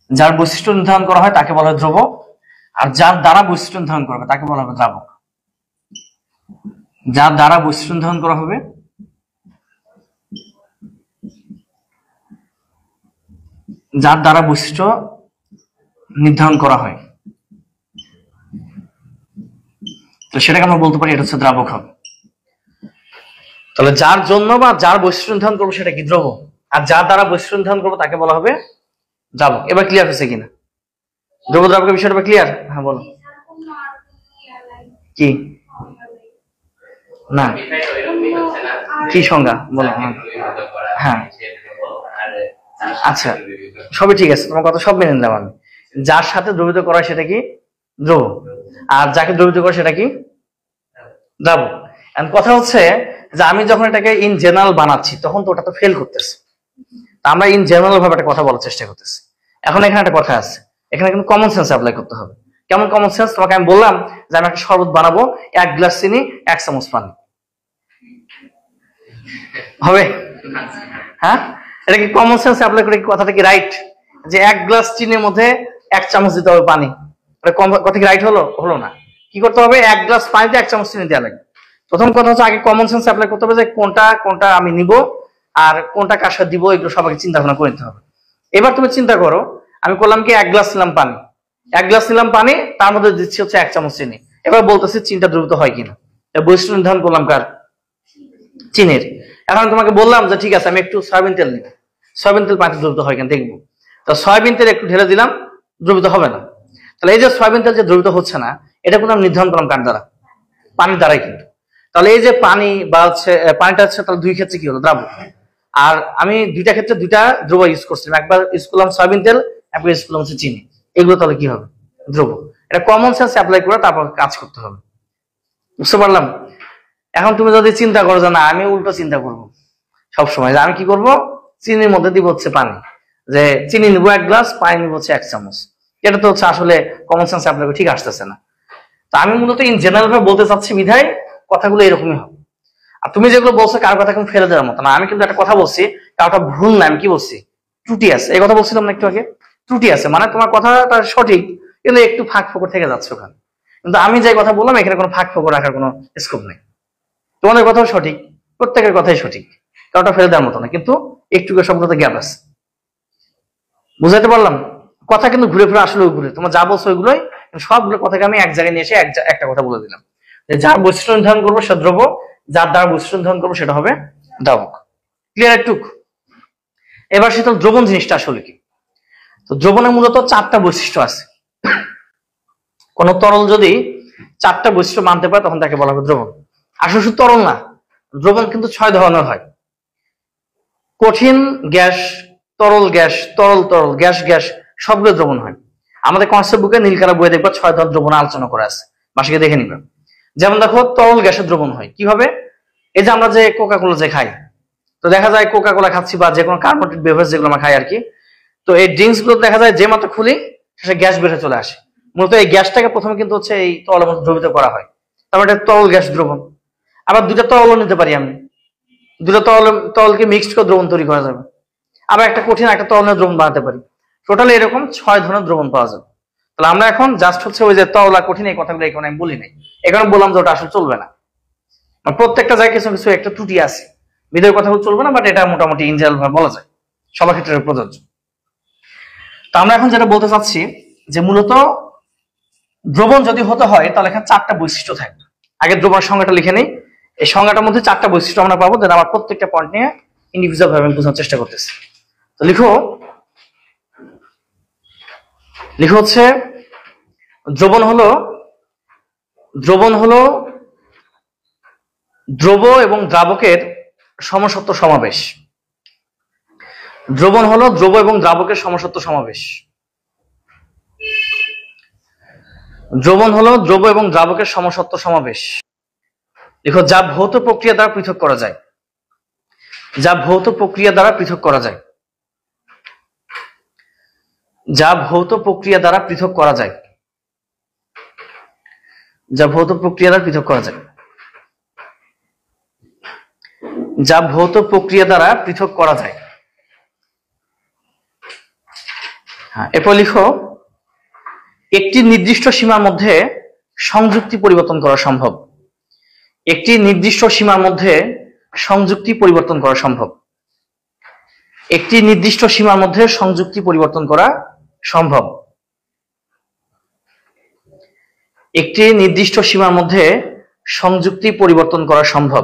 যার বৈশিষ্ট্য নির্ধারণ করা হয় তাকে বলা হয় দ্রব, আর যার দ্বারা বৈশিষ্ট্য নির্ধারণ করা হবে তাকে বলা হবে দ্রাবক। যার দ্বারা বৈশিষ্ট্য নির্ধারণ করা হবে যার দ্বারা বৈশিষ্ট্য নির্ধারণ করা হয়, তো সেটাকে আমরা বলতে পারি এটা হচ্ছে দ্রাবক হবে। তাহলে যার জন্য বা যার বৈশিষ্ট্য নির্ধারণ করবো সেটা কি? দ্রব। আর যার দ্বারা বৈশিষ্ট্য নির্ধারণ করবো তাকে বলা হবে দ্রাবক। এবার ক্লিয়ার হয়েছে কিনা দ্রব দ্রাবকের বিষয়টা? ক্লিয়ার? হ্যাঁ বলো। কি না কি সংজ্ঞা বলো? হ্যাঁ আচ্ছা, সবই ঠিক আছে, তোমার কথা সব মেনে নিলাম আমি। যার সাথে দ্রবীভূত করা সেটা কি? দ্রব। আর যাকে দ্রবীভূত করা সেটা কি? দ্রাবক। এন্ড কথা হচ্ছে যে আমি যখন এটাকে ইন জেনারেল বানাচ্ছি তখন তো ওটা তো ফেল করতেছে। আমরা ইন জেনারেল ভাবে একটা কথা বলার চেষ্টা করতেছি। এখন এখানে একটা কথা আছে, এখানে কিন্তু কমন সেন্স অ্যাপ্লাই করতে হবে। কেমন কমন সেন্স? তোমাকে আমি বললাম যে আমি একটা শরবত বানাবো, 1 গ্লাস চিনি 1 চামচ পানি, হবে? হ্যাঁ, এটা কি কমন সেন্স অ্যাপ্লাই করে কথাটা কি রাইট? যে 1 গ্লাস চিনির মধ্যে 1 চামচ দিতে হবে পানি, কথা কি রাইট হলো? হলো না। কি করতে হবে? 1 গ্লাস পানিতে 1 চামচ চিনি দেওয়া লাগে। প্রথম কথা হচ্ছে আগে কমন সেন্স অ্যাপ্লাই করতে হবে যে কোনটা কোনটা আমি নিব আর কোনটা কার সাথে দিব, এগুলো সবাইকে চিন্তা ভাবনা করে নিতে হবে। এবার তুমি চিন্তা করো, আমি করলাম কি 1 গ্লাস নিলাম পানি, 1 গ্লাস নিলাম পানি, তার মধ্যে দিচ্ছি হচ্ছে 1 চামচ চিনি। এবার বলতেছি চিনিটা দ্রবীভূত হয় কিনা। বৈশিষ্ট্য নির্ধারণ করলাম কার? চিনির। এখন তোমাকে বললাম যে ঠিক আছে আমি একটু সয়াবিন তেল নিব, সয়াবিন তেল পানিতে দ্রবীভূত হয় কিনা দেখবো। তো সয়াবিন তেল একটু ঢেলে দিলাম, দ্রবীভূত হবে না। তাহলে এই যে সয়াবিন তেল যে দ্রবীভূত হচ্ছে না, এটা কিন্তু আমি নির্ধারণ করলাম কার দ্বারা? পানির দ্বারাই কিন্তু। তাহলে এই যে পানি বা হচ্ছে পানিটা হচ্ছে তাহলে দুই ক্ষেত্রে কি হলো? দ্রাবক। আর আমি দুইটা ক্ষেত্রে দুইটা দ্রব ইউজ করছিলাম, একবার ইউজ করলাম সয়াবিন তেল, একবার ইউজ করলাম হচ্ছে চিনি। এগুলো তাহলে কি হবে? দ্রব। এটা কমন সেন্স অ্যাপ্লাই করে তারপর কাজ করতে হবে। বুঝতে পারলাম? এখন তুমি যদি চিন্তা করো যে না আমি উল্টো চিন্তা করবো সবসময়, যে আমি কি করব, চিনির মধ্যে দিব হচ্ছে পানি, যে চিনি নিবো 1 গ্লাস, পানি নিবো হচ্ছে 1 চামচ, এটা তো হচ্ছে আসলে কমন সেন্স অ্যাপ্লাই করে ঠিক আসতেছে না। তো আমি মূলত ইন জেনারেল ভাবে বলতে চাচ্ছি বিধায় কথাগুলো এরকমই হবে। আর তুমি যেগুলো বলছো কার কথা কিন্তু ফেলে দেওয়ার মতো না। আমি কিন্তু একটা কথা বলছি, কারোটা ভুল না, আমি কি বলছি? ত্রুটি আছে। এই কথা বলছিলাম না একটু আগে? ত্রুটি আছে মানে তোমার কথাটা সঠিক কিন্তু একটু ফাঁক ফোকর থেকে যাচ্ছে ওখানে। কিন্তু আমি যে কথা বললাম এখানে কোনো ফাঁক ফোকর রাখার কোনো স্কোপ নেই। তোমাদের কথাও সঠিক, প্রত্যেকের কথাই সঠিক, কারোটা ফেলে দেওয়ার মতো না, কিন্তু একটু শব্দতে গ্যাপ আছে। বুঝাইতে পারলাম? কথা কিন্তু ঘুরে ফিরে আসলে ঘুরে, তোমার যা বলছো ওইগুলোই, সবগুলো কথাকে আমি এক জায়গায় নিয়ে এসে একটা কথা বলে দিলাম, যে যার বৈশিষ্ট্য নির্ধারণ করবো সে দ্রব্য, যার দ্বারা বৈশিষ্ট্য নির্ধারণ করবো সেটা হবে দ্রাবক। ক্লিয়ার একটুক? এবার সেটা দ্রবণ জিনিসটা আসলে কি? তো দ্রবণের মূলত 4টা বৈশিষ্ট্য আছে। কোন তরল যদি 4টা বৈশিষ্ট্য মানতে পারে তখন তাকে বলা হবে দ্রবণ। আসলে শুধু তরল না, দ্রবণ কিন্তু 6 ধরনের হয়। কঠিন গ্যাস, তরল গ্যাস, তরল তরল, গ্যাস গ্যাস, সবগুলো দ্রবণ হয়। আমাদের কনসেপ্ট বুকে নীলকালা বইয়ে দেখবা 6 ধরনের দ্রবণ আলোচনা করা আছে, বাসাকে দেখে নিবে। যেমন দেখো তরল গ্যাসের দ্রবণ হয় কিভাবে? এই যে আমরা যে কোকা কোলা যে খাই, তো দেখা যায় কোকা কোলা খাচ্ছি বা যে কোনো কার্বোনেটেড বেভারেজ যেগুলো আমরা খাই আর কি, তো এই ড্রিঙ্কস গুলো দেখা যায় যে মাত্র খুলি শেষে গ্যাস বের চলে আসে। মূলত এই গ্যাসটাকে প্রথমে কিন্তু হচ্ছে এই তরলের মধ্যে দ্রবীভূত করা হয়, তারপর এটা তরল গ্যাস দ্রবণ। আবার দুটা তরলও নিতে পারি আমি, দুটো তরলকে মিক্সড করে দ্রবণ তৈরি করা যাবে। আবার একটা কঠিন একটা তরলের দ্রবণ বানাতে পারি। টোটালি এরকম 6 ধরনের দ্রবণ পাওয়া যাবে। তাহলে আমরা এখন জাস্ট হচ্ছে ওই যে তরল আর কঠিন এই কথাগুলো এখানে আমি বলি নাই, এখানে বললাম যে ওটা আসলে চলবে না। প্রত্যেকটা জায়গায় কিছু কিছু একটা ত্রুটি আছে, বিধেয় কথাগুলো চলবে না, বাট এটা মোটামুটি ইন জেনারেল ভাবে বলা যায়, সবার ক্ষেত্রে প্রযোজ্য। তো আমরা এখন যেটা বলতে চাচ্ছি যে মূলত দ্রবণ যদি হতে হয় তাহলে এখানে 4টা বৈশিষ্ট্য থাকবে। আগে দ্রবণের সংজ্ঞাটা লিখে নেই। এই সংজ্ঞাটার মধ্যে 4টা বৈশিষ্ট্য আমরা পাবো, যেটা আমার প্রত্যেকটা পয়েন্ট নিয়ে ইন্ডিভিজুয়াল ভাবে বোঝানোর চেষ্টা করতেছি। তো লিখো হচ্ছে দ্রবণ হলো দ্রব এবং দ্রাবকের সমসত্ব সমাবেশ। দ্রবণ হলো দ্রব এবং দ্রাবকের সমসত্ব সমাবেশ। দ্রবণ হলো দ্রব এবং দ্রাবকের সমসত্ব সমাবেশ। দেখো, যা ভৌত প্রক্রিয়া দ্বারা পৃথক করা যায়, যা ভৌত প্রক্রিয়া দ্বারা পৃথক করা যায়, যা ভৌত প্রক্রিয়া দ্বারা পৃথক করা যায়, যা ভৌত প্রক্রিয়া দ্বারা পৃথক করা যায়, যা ভৌত প্রক্রিয়া দ্বারা পৃথক করা যায়। হ্যাঁ, এরপর লিখো একটি নির্দিষ্ট সীমার মধ্যে সংযুক্তি পরিবর্তন করা সম্ভব। একটি নির্দিষ্ট সীমার মধ্যে সংযুক্তি পরিবর্তন করা সম্ভব। একটি নির্দিষ্ট সীমার মধ্যে সংযুক্তি পরিবর্তন করা সম্ভব। একটি নির্দিষ্ট সীমার মধ্যে সংযুক্তি পরিবর্তন করা সম্ভব।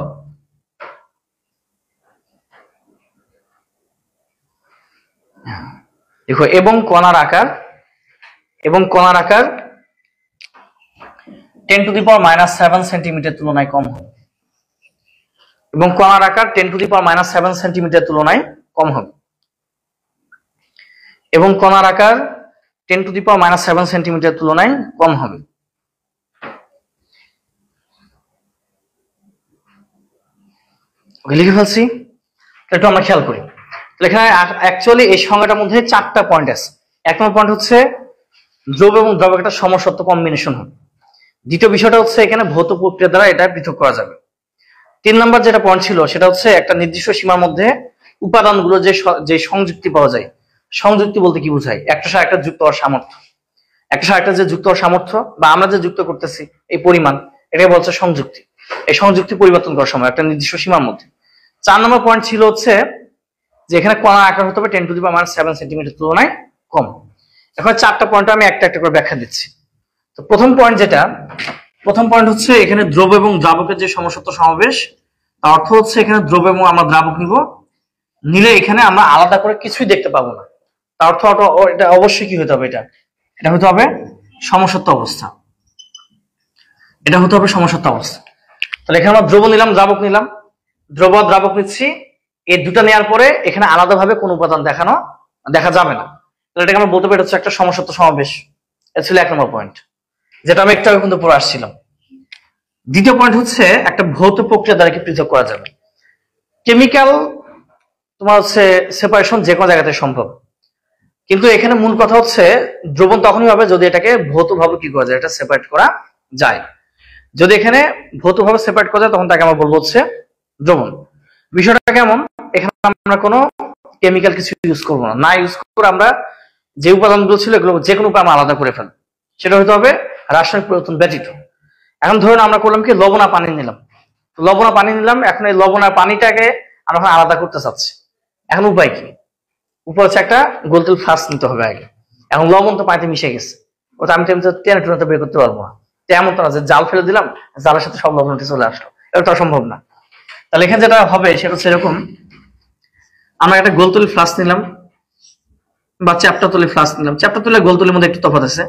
দেখো, এবং কণার আকার 10⁻⁻7 সেন্টিমিটার তুলনায় কম হবে। এবং কণার আকার 10⁻⁻7 সেন্টিমিটার তুলনায় কম হবে। এবং কণার আকার 10⁻⁻7 সেন্টিমিটার তুলনায় কম হবে। ওকে, লিখে ফেলছি। একটু আমরা খেয়াল করি। এখানে অ্যাকচুয়ালি এই সংজ্ঞাটার মধ্যে 4টা পয়েন্ট আছে। 1 নম্বর পয়েন্ট হচ্ছে দ্রব এবং দ্রাবক একটা সমসত্ব কম্বিনেশন হবে। দ্বিতীয় বিষয়টা হচ্ছে এখানে ভৌত প্রক্রিয়া দ্বারা এটা পৃথক করা যাবে। 3 নম্বর যেটা পয়েন্ট ছিল সেটা হচ্ছে একটা নির্দিষ্ট সীমার মধ্যে উপাদানগুলো যে সংযুক্তি পাওয়া যায়। সংযুক্তি বলতে কি বোঝায়? একটা সাথে একটা যুক্ত হওয়ার সামর্থ্য, একটা সাথে একটা যে যুক্ত হওয়ার সামর্থ্য বা আমরা যে যুক্ত করতেছি এই পরিমাণ, এটাকে বলছে সংযুক্তি। এই সংযুক্তি পরিবর্তন করার সময় একটা নির্দিষ্ট সীমার মধ্যে। 4 নম্বর পয়েন্ট ছিল হচ্ছে যে এখানে কণার আকার হতে হবে 10⁻⁷ সেন্টিমিটার তুলনায় কম। এখন 4টা পয়েন্ট আমি একটা একটা করে ব্যাখ্যা দিচ্ছি। তো প্রথম পয়েন্ট হচ্ছে এখানে দ্রব এবং দ্রাবকের যে সমসত্ব সমাবেশ, তার অর্থ হচ্ছে এখানে দ্রব এবং আমরা দ্রাবক নিলে এখানে আমরা আলাদা করে কিছুই দেখতে পাবো না। তার অর্থ এটা অবশ্যই কি হতে হবে, এটা হতে হবে সমসত্ব অবস্থা। এটা হতে হবে সমসত্ব অবস্থা। তাহলে এখানে আমরা দ্রব নিলাম, দ্রাবক নিলাম, দ্রব দ্রাবক নিচ্ছি। এই দুটা নেওয়ার পরে এখানে আলাদাভাবে কোন উপাদান দেখা যাবে না। তাহলে এটাকে আমরা বলতে পারি হচ্ছে একটা সমসত্ব সমাবেশ। এটা ছিল 1 নম্বর পয়েন্ট, যেটা আমি একটু আগে কিন্তু পড়ে আসছিলাম। দ্বিতীয় পয়েন্ট হচ্ছে একটা ভৌত প্রক্রিয়া দ্বারা কি পৃথক করা যাবে। কেমিক্যাল তোমার হচ্ছে সেপারেশন যে কোনো জায়গাতে সম্ভব, কিন্তু এখানে মূল কথা হচ্ছে দ্রবণ তখনই হবে যদি এটাকে ভৌতভাবে কি করা যায়, এটা সেপারেট করা যায়। যদি এখানে ভৌতভাবে সেপারেট করা যায় তখন তাকে আমরা বলবো হচ্ছে দ্রবণ। বিষয়টা কেমন, এখানে আমরা কোনো কেমিক্যাল কিছু ইউজ করবো না, ইউজ করে আমরা যে উপাদানগুলো ছিল এগুলো যে কোনো উপায় আমরা আলাদা করে ফেলবো, সেটা হতে হবে রাসায়নিক পরিবর্তন ব্যতীত। এখন ধরুন আমরা করলাম কি লবণা পানি নিলাম, এখন এই লবণার পানিটাকে আমরা এখন আলাদা করতে চাচ্ছি। এখন উপায় কি? উপায় হচ্ছে একটা গোলতেল ফ্লাস্ক নিতে হবে আগে। এখন লবণ তো পানিতে মিশে গেছে, ওটা আমি টেনে টুনে বের করতে পারবো না। এমন তো না যে জাল ফেলে দিলাম, জালের সাথে সব লবণ উঠে চলে আসলো, এটা তো সম্ভব না। তাহলে এখানে যেটা হবে সেটা হচ্ছে এরকম, আমরা একটা গোলতলি ফ্লাস্ক নিলাম বা চ্যাপ্টা তলি ফ্লাস্ক নিলাম। চ্যাপ্টা তলি গোলতলির মধ্যে একটু তফাৎ আছে।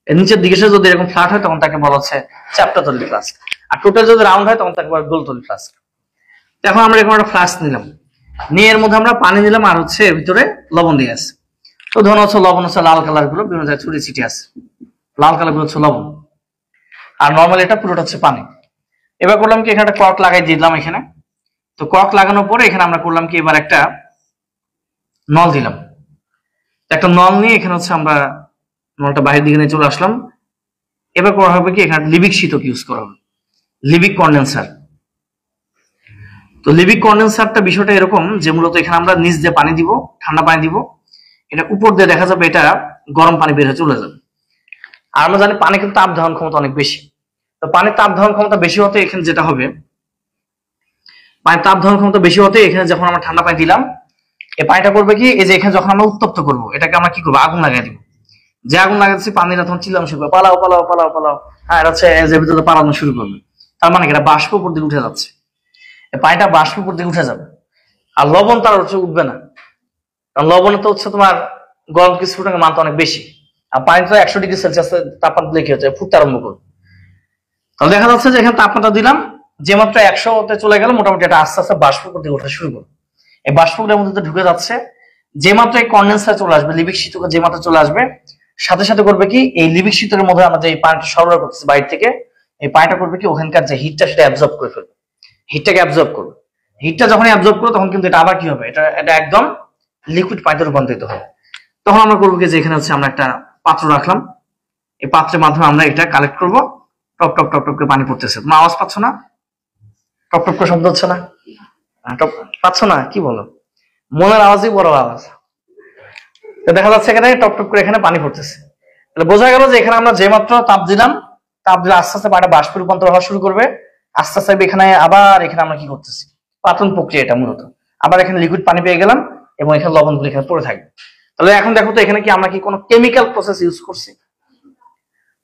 নিচের দিকে যদি এরকম ফ্ল্যাট হয় তখন তাকে বলা হচ্ছে চ্যাপ্টা তলি ফ্লাস্ক, আর টোটাল যদি রাউন্ড হয় তখন তাকে বলা গোলতলি ফ্লাস্ক। এখন আমরা এরকম একটা ফ্লাস্ক নিলাম, নিয়ে এর মধ্যে আমরা পানি নিলাম আর হচ্ছে এর ভিতরে লবণ দিয়ে আছে। তো ধরুন হচ্ছে লবণ হচ্ছে লাল কালার গুলো বিভিন্ন জায়গায় ছড়িয়ে ছিটিয়ে আছে, লাল কালার গুলো হচ্ছে লবণ, আর নর্মাল এটা পুরোটা হচ্ছে পানি। এবার করলাম কি এখানে একটা কর্ক লাগাই দিলাম এখানে। তো কর্ক লাগানোর পরে এখানে আমরা করলাম কি এবার একটা নল দিলাম। একটা নল নিয়ে এখানে হচ্ছে আমরা নলটা বাইরের দিকে নিয়ে চলে আসলাম। এবার করা হবে কি, এখানে লিবিক শীতক ইউজ করা হবে, লিবিক কন্ডেন্সার। তো লিবিক কন্ডেন্সারটা বিষয়টা এরকম যে মূলত এখানে আমরা নিচ দিয়ে পানি দিব, ঠান্ডা পানি দিব, এটা উপর দিয়ে দেখা যাবে এটা গরম পানি বের হয়ে চলে যাবে। আর আমরা জানি পানি কিন্তু তাপ ধারণ ক্ষমতা অনেক বেশি। তো পানির তাপ ধারণ ক্ষমতা বেশি হতে এখানে যেটা হবে, পানির তাপ ধারণ ক্ষমতা বেশি হতে এখানে যখন আমরা ঠান্ডা পানি দিলাম, এই পানিটা করবে কি, এই যে এখানে যখন আমরা উত্তপ্ত করব, এটাকে আমরা কি করবো, আগুন লাগাই দিব। যে আগুন লাগাচ্ছি পানিটা তখন চিল্লানো শুরু করবে, পালাও পালাও পালাও পালাও। হ্যাঁ, এটা হচ্ছে যে ভিতরে পালানো শুরু করবে। তার মানে এটা বাষ্প উপর দিকে উঠে যাচ্ছে, পানিটা বাষ্প উপর দিকে উঠে যাবে। আর লবণ তার হচ্ছে উঠবে না, কারণ লবণে তো হচ্ছে তোমার গরম স্ফুটনের মান তো অনেক বেশি। আর পানি তো 100°C তাপমাত্রা কি হচ্ছে, ফুটতে আরম্ভ করবে। তাহলে দেখা যাচ্ছে যে এখানে তাপমাত্রা দিলাম, যে মাত্র 100-তে চলে গেল, মোটামুটি এটা আস্তে আস্তে বাষ্প উপর দিকে ওঠা শুরু করবে। এই বাষ্পগুলোর মধ্যে ঢুকে যাচ্ছে, যে মাত্র এই কন্ডেন্সার চলে আসবে, লিবিক শীতকে যে মাত্র চলে আসবে, সাথে সাথে করবে কি, এই লিবিক শীতকের মধ্যে আমরা যে এই পানিটা সরবরাহ করতেছি বাইরে থেকে, এই পানিটা করবে কি, ওখানকার যে হিটটা সেটা অ্যাবজর্ব করে ফেলবে, হিটটাকে অ্যাবজর্ব করবে। হিটটা যখন অ্যাবজর্ব করবে তখন কিন্তু এটা আবার কি হবে, এটা একদম লিকুইড পানিতে রূপান্তরিত হবে। তখন আমরা করবো কি, যে এখানে হচ্ছে আমরা একটা পাত্র রাখলাম, এই পাত্রের মাধ্যমে আমরা এটা কালেক্ট করবো। টপ টপ টপ টপ করে পানি পড়তেছে, তোমার আওয়াজ পাচ্ছ না? টপ টপ করে শব্দ হচ্ছে না? টপ পাচ্ছ না? কি বলো, মনের আওয়াজই বড় আওয়াজ। দেখা যাচ্ছে এখানে টপ টপ করে এখানে পানি পড়তেছে। তাহলে বোঝা গেল যে এখানে আমরা যে মাত্র তাপ দিলাম, তাপ দিলে আস্তে আস্তে পানিটা বাষ্পে রূপান্তর হওয়া শুরু করবে। আস্তে আস্তে এখানে আবার এখানে আমরা কি করতেছি, পাতন প্রক্রিয়া এটা মূলত। আবার এখানে লিকুইড পানি পেয়ে গেলাম এবং এখানে লবণগুলো এখানে পড়ে থাকবে। তাহলে এখন দেখো তো এখানে কি আমরা কি কোনো কেমিক্যাল প্রসেস ইউজ করছি?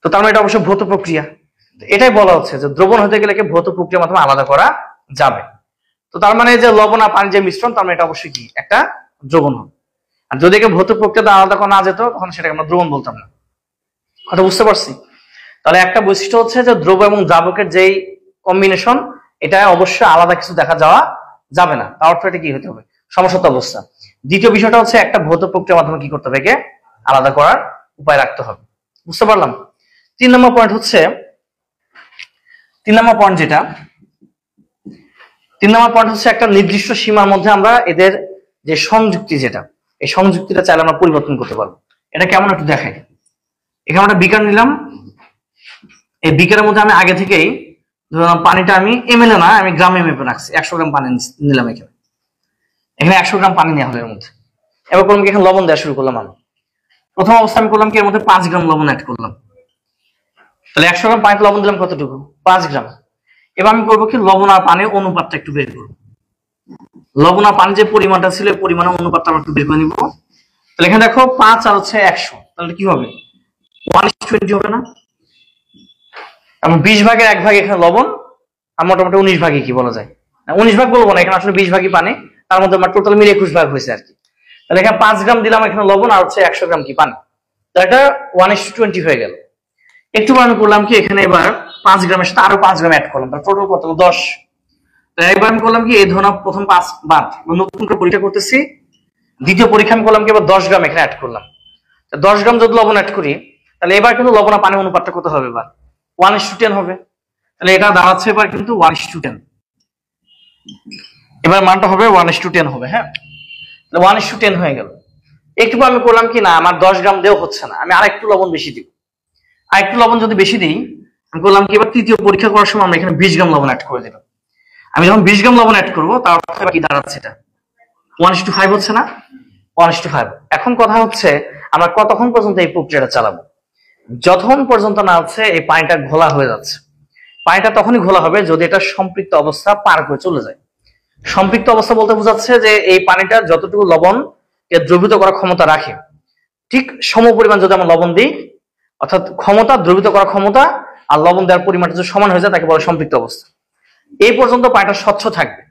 তো তার মানে এটা অবশ্যই ভৌত প্রক্রিয়া। এটাই বলা হচ্ছে যে দ্রবণ হতে গেলে কি ভৌত প্রক্রিয়ার মাধ্যমে আলাদা করা যাবে। তো তার মানে যে লবণ আর পানি যে মিশ্রণ, তার মানে এটা অবশ্যই কি একটা দ্রবণ হবে। আর যদি একে ভৌত প্রক্রিয়া আলাদা করা না যেত, তখন সেটাকে আমরা দ্রবণ বলতাম না। কথা বুঝতে পারছি? তাহলে একটা বৈশিষ্ট্য হচ্ছে যে দ্রব এবং দ্রাবকের যেই কম্বিনেশন, এটা অবশ্যই আলাদা কিছু দেখা যাওয়া যাবে না। তার অর্থ এটা কি হতে হবে, সমসত্ব অবস্থা। দ্বিতীয় বিষয়টা হচ্ছে একটা ভৌত প্রক্রিয়ার মাধ্যমে কি করতে হবে, একে আলাদা করার উপায় রাখতে হবে। বুঝতে পারলাম? 3 নম্বর পয়েন্ট হচ্ছে, 3 নম্বর পয়েন্ট যেটা, 3 নম্বর পয়েন্ট হচ্ছে একটা নির্দিষ্ট সীমার মধ্যে আমরা এদের যে সংযুক্তি, যেটা এই সংযুক্তিটা চাইলে আমরা পরিবর্তন করতে পারবো। এটা কেমন একটু দেখাই। এখানে একটা বিকার নিলাম, এই বিকারের মধ্যে আমি আগে থেকেই ধরলাম পানিটা আমি এমএল না, আমি গ্রামে মেপে রাখছি। 100 গ্রাম পানি নিলাম, এখানে 100 গ্রাম পানি নেওয়া হলো এর মধ্যে। এবার করলাম কি, এখানে লবণ দেওয়া শুরু করলাম। আমি প্রথম অবস্থা আমি করলাম কি, এর মধ্যে 5 গ্রাম লবণ অ্যাড করলাম। তাহলে 100 গ্রাম পানিতে লবণ দিলাম কতটুকু, 5 গ্রাম। এবার আমি করবো কি, লবণ আর পানির অনুপাতটা একটু বের করবো। লবণ আর পানি যে পরিমাণটা ছিল, পরিমাণের অনুপাতটা আমরা একটু বের করে নিবো। তাহলে এখানে দেখো 5 আর হচ্ছে 100, তাহলে কি হবে, 1:20 হবে না? এবং 20 ভাগের 1 ভাগ এখানে লবণ, আর মোটামুটি 19 ভাগে কি বলা যায়, 19 ভাগ বলবো না, এখানে আসলে 20 ভাগই পানি, তার মধ্যে আমার টোটাল মিলে 21 ভাগ হয়েছে আর কি। তাহলে এখানে 5 গ্রাম দিলাম এখানে লবণ, আর হচ্ছে 100 গ্রাম কি পানি, তাহলে এটা 1:20 হয়ে গেল। একটু আমি করলাম কি, এখানে এবার 5 গ্রামের সাথে আরো 5 গ্রাম অ্যাড করলাম, তাহলে টোটাল কত, 10। তাই এবার আমি করলাম কি, এই ধরনের প্রথম 5 বাদ, নতুন করে পরীক্ষা করতেছি। দ্বিতীয় পরীক্ষা আমি করলাম কি, এবার 10 গ্রাম এখানে অ্যাড করলাম। 10 গ্রাম যদি লবণ অ্যাড করি, তাহলে এবার কিন্তু লবণ আর পানি অনুপাতটা কত হবে, এবার 1:10 হবে। তাহলে এটা দাঁড়াচ্ছে এবার কিন্তু 1:10। এবার মানটা হবে 1:10 হবে। হ্যাঁ, 1:10 হয়ে গেল। একটু আমি করলাম কি, না আমার 10 গ্রাম দেও হচ্ছে না, আমি আরেকটু লবণ বেশি দিব। আরেকটু লবণ যদি বেশি দিই, আমি করলাম কি, এবার তৃতীয় পরীক্ষা করার সময় আমরা এখানে 20 গ্রাম লবণ অ্যাড করে দিলাম। আমি যখন 20 গ্রাম লবণ অ্যাড করবো, তার অর্থ কি দাঁড়াচ্ছে, এটা 1:5 হচ্ছে না, 1:5। এখন কথা হচ্ছে আমরা কতক্ষণ পর্যন্ত এই প্রক্রিয়াটা চালাবো, যতক্ষণ পর্যন্ত না হচ্ছে এই পানিটা ঘোলা হয়ে যাচ্ছে। পানিটা তখনই ঘোলা হবে যদি এটা সম্পৃক্ত অবস্থা পার করে চলে যায়। সম্পৃক্ত অবস্থা বলতে বোঝাচ্ছে যে এই পানিটা যতটুকু লবণ এর দ্রবীভূত করার ক্ষমতা রাখে, ঠিক সমপরিমাণ যদি আমরা লবণ দিই, অর্থাৎ ক্ষমতা, দ্রবীভূত করার ক্ষমতা আর লবণ দেওয়ার পরিমাণটা যদি সমান হয়ে যায়, তাকে বলে সম্পৃক্ত অবস্থা। এই পর্যন্ত পানিটা স্বচ্ছ থাকবে।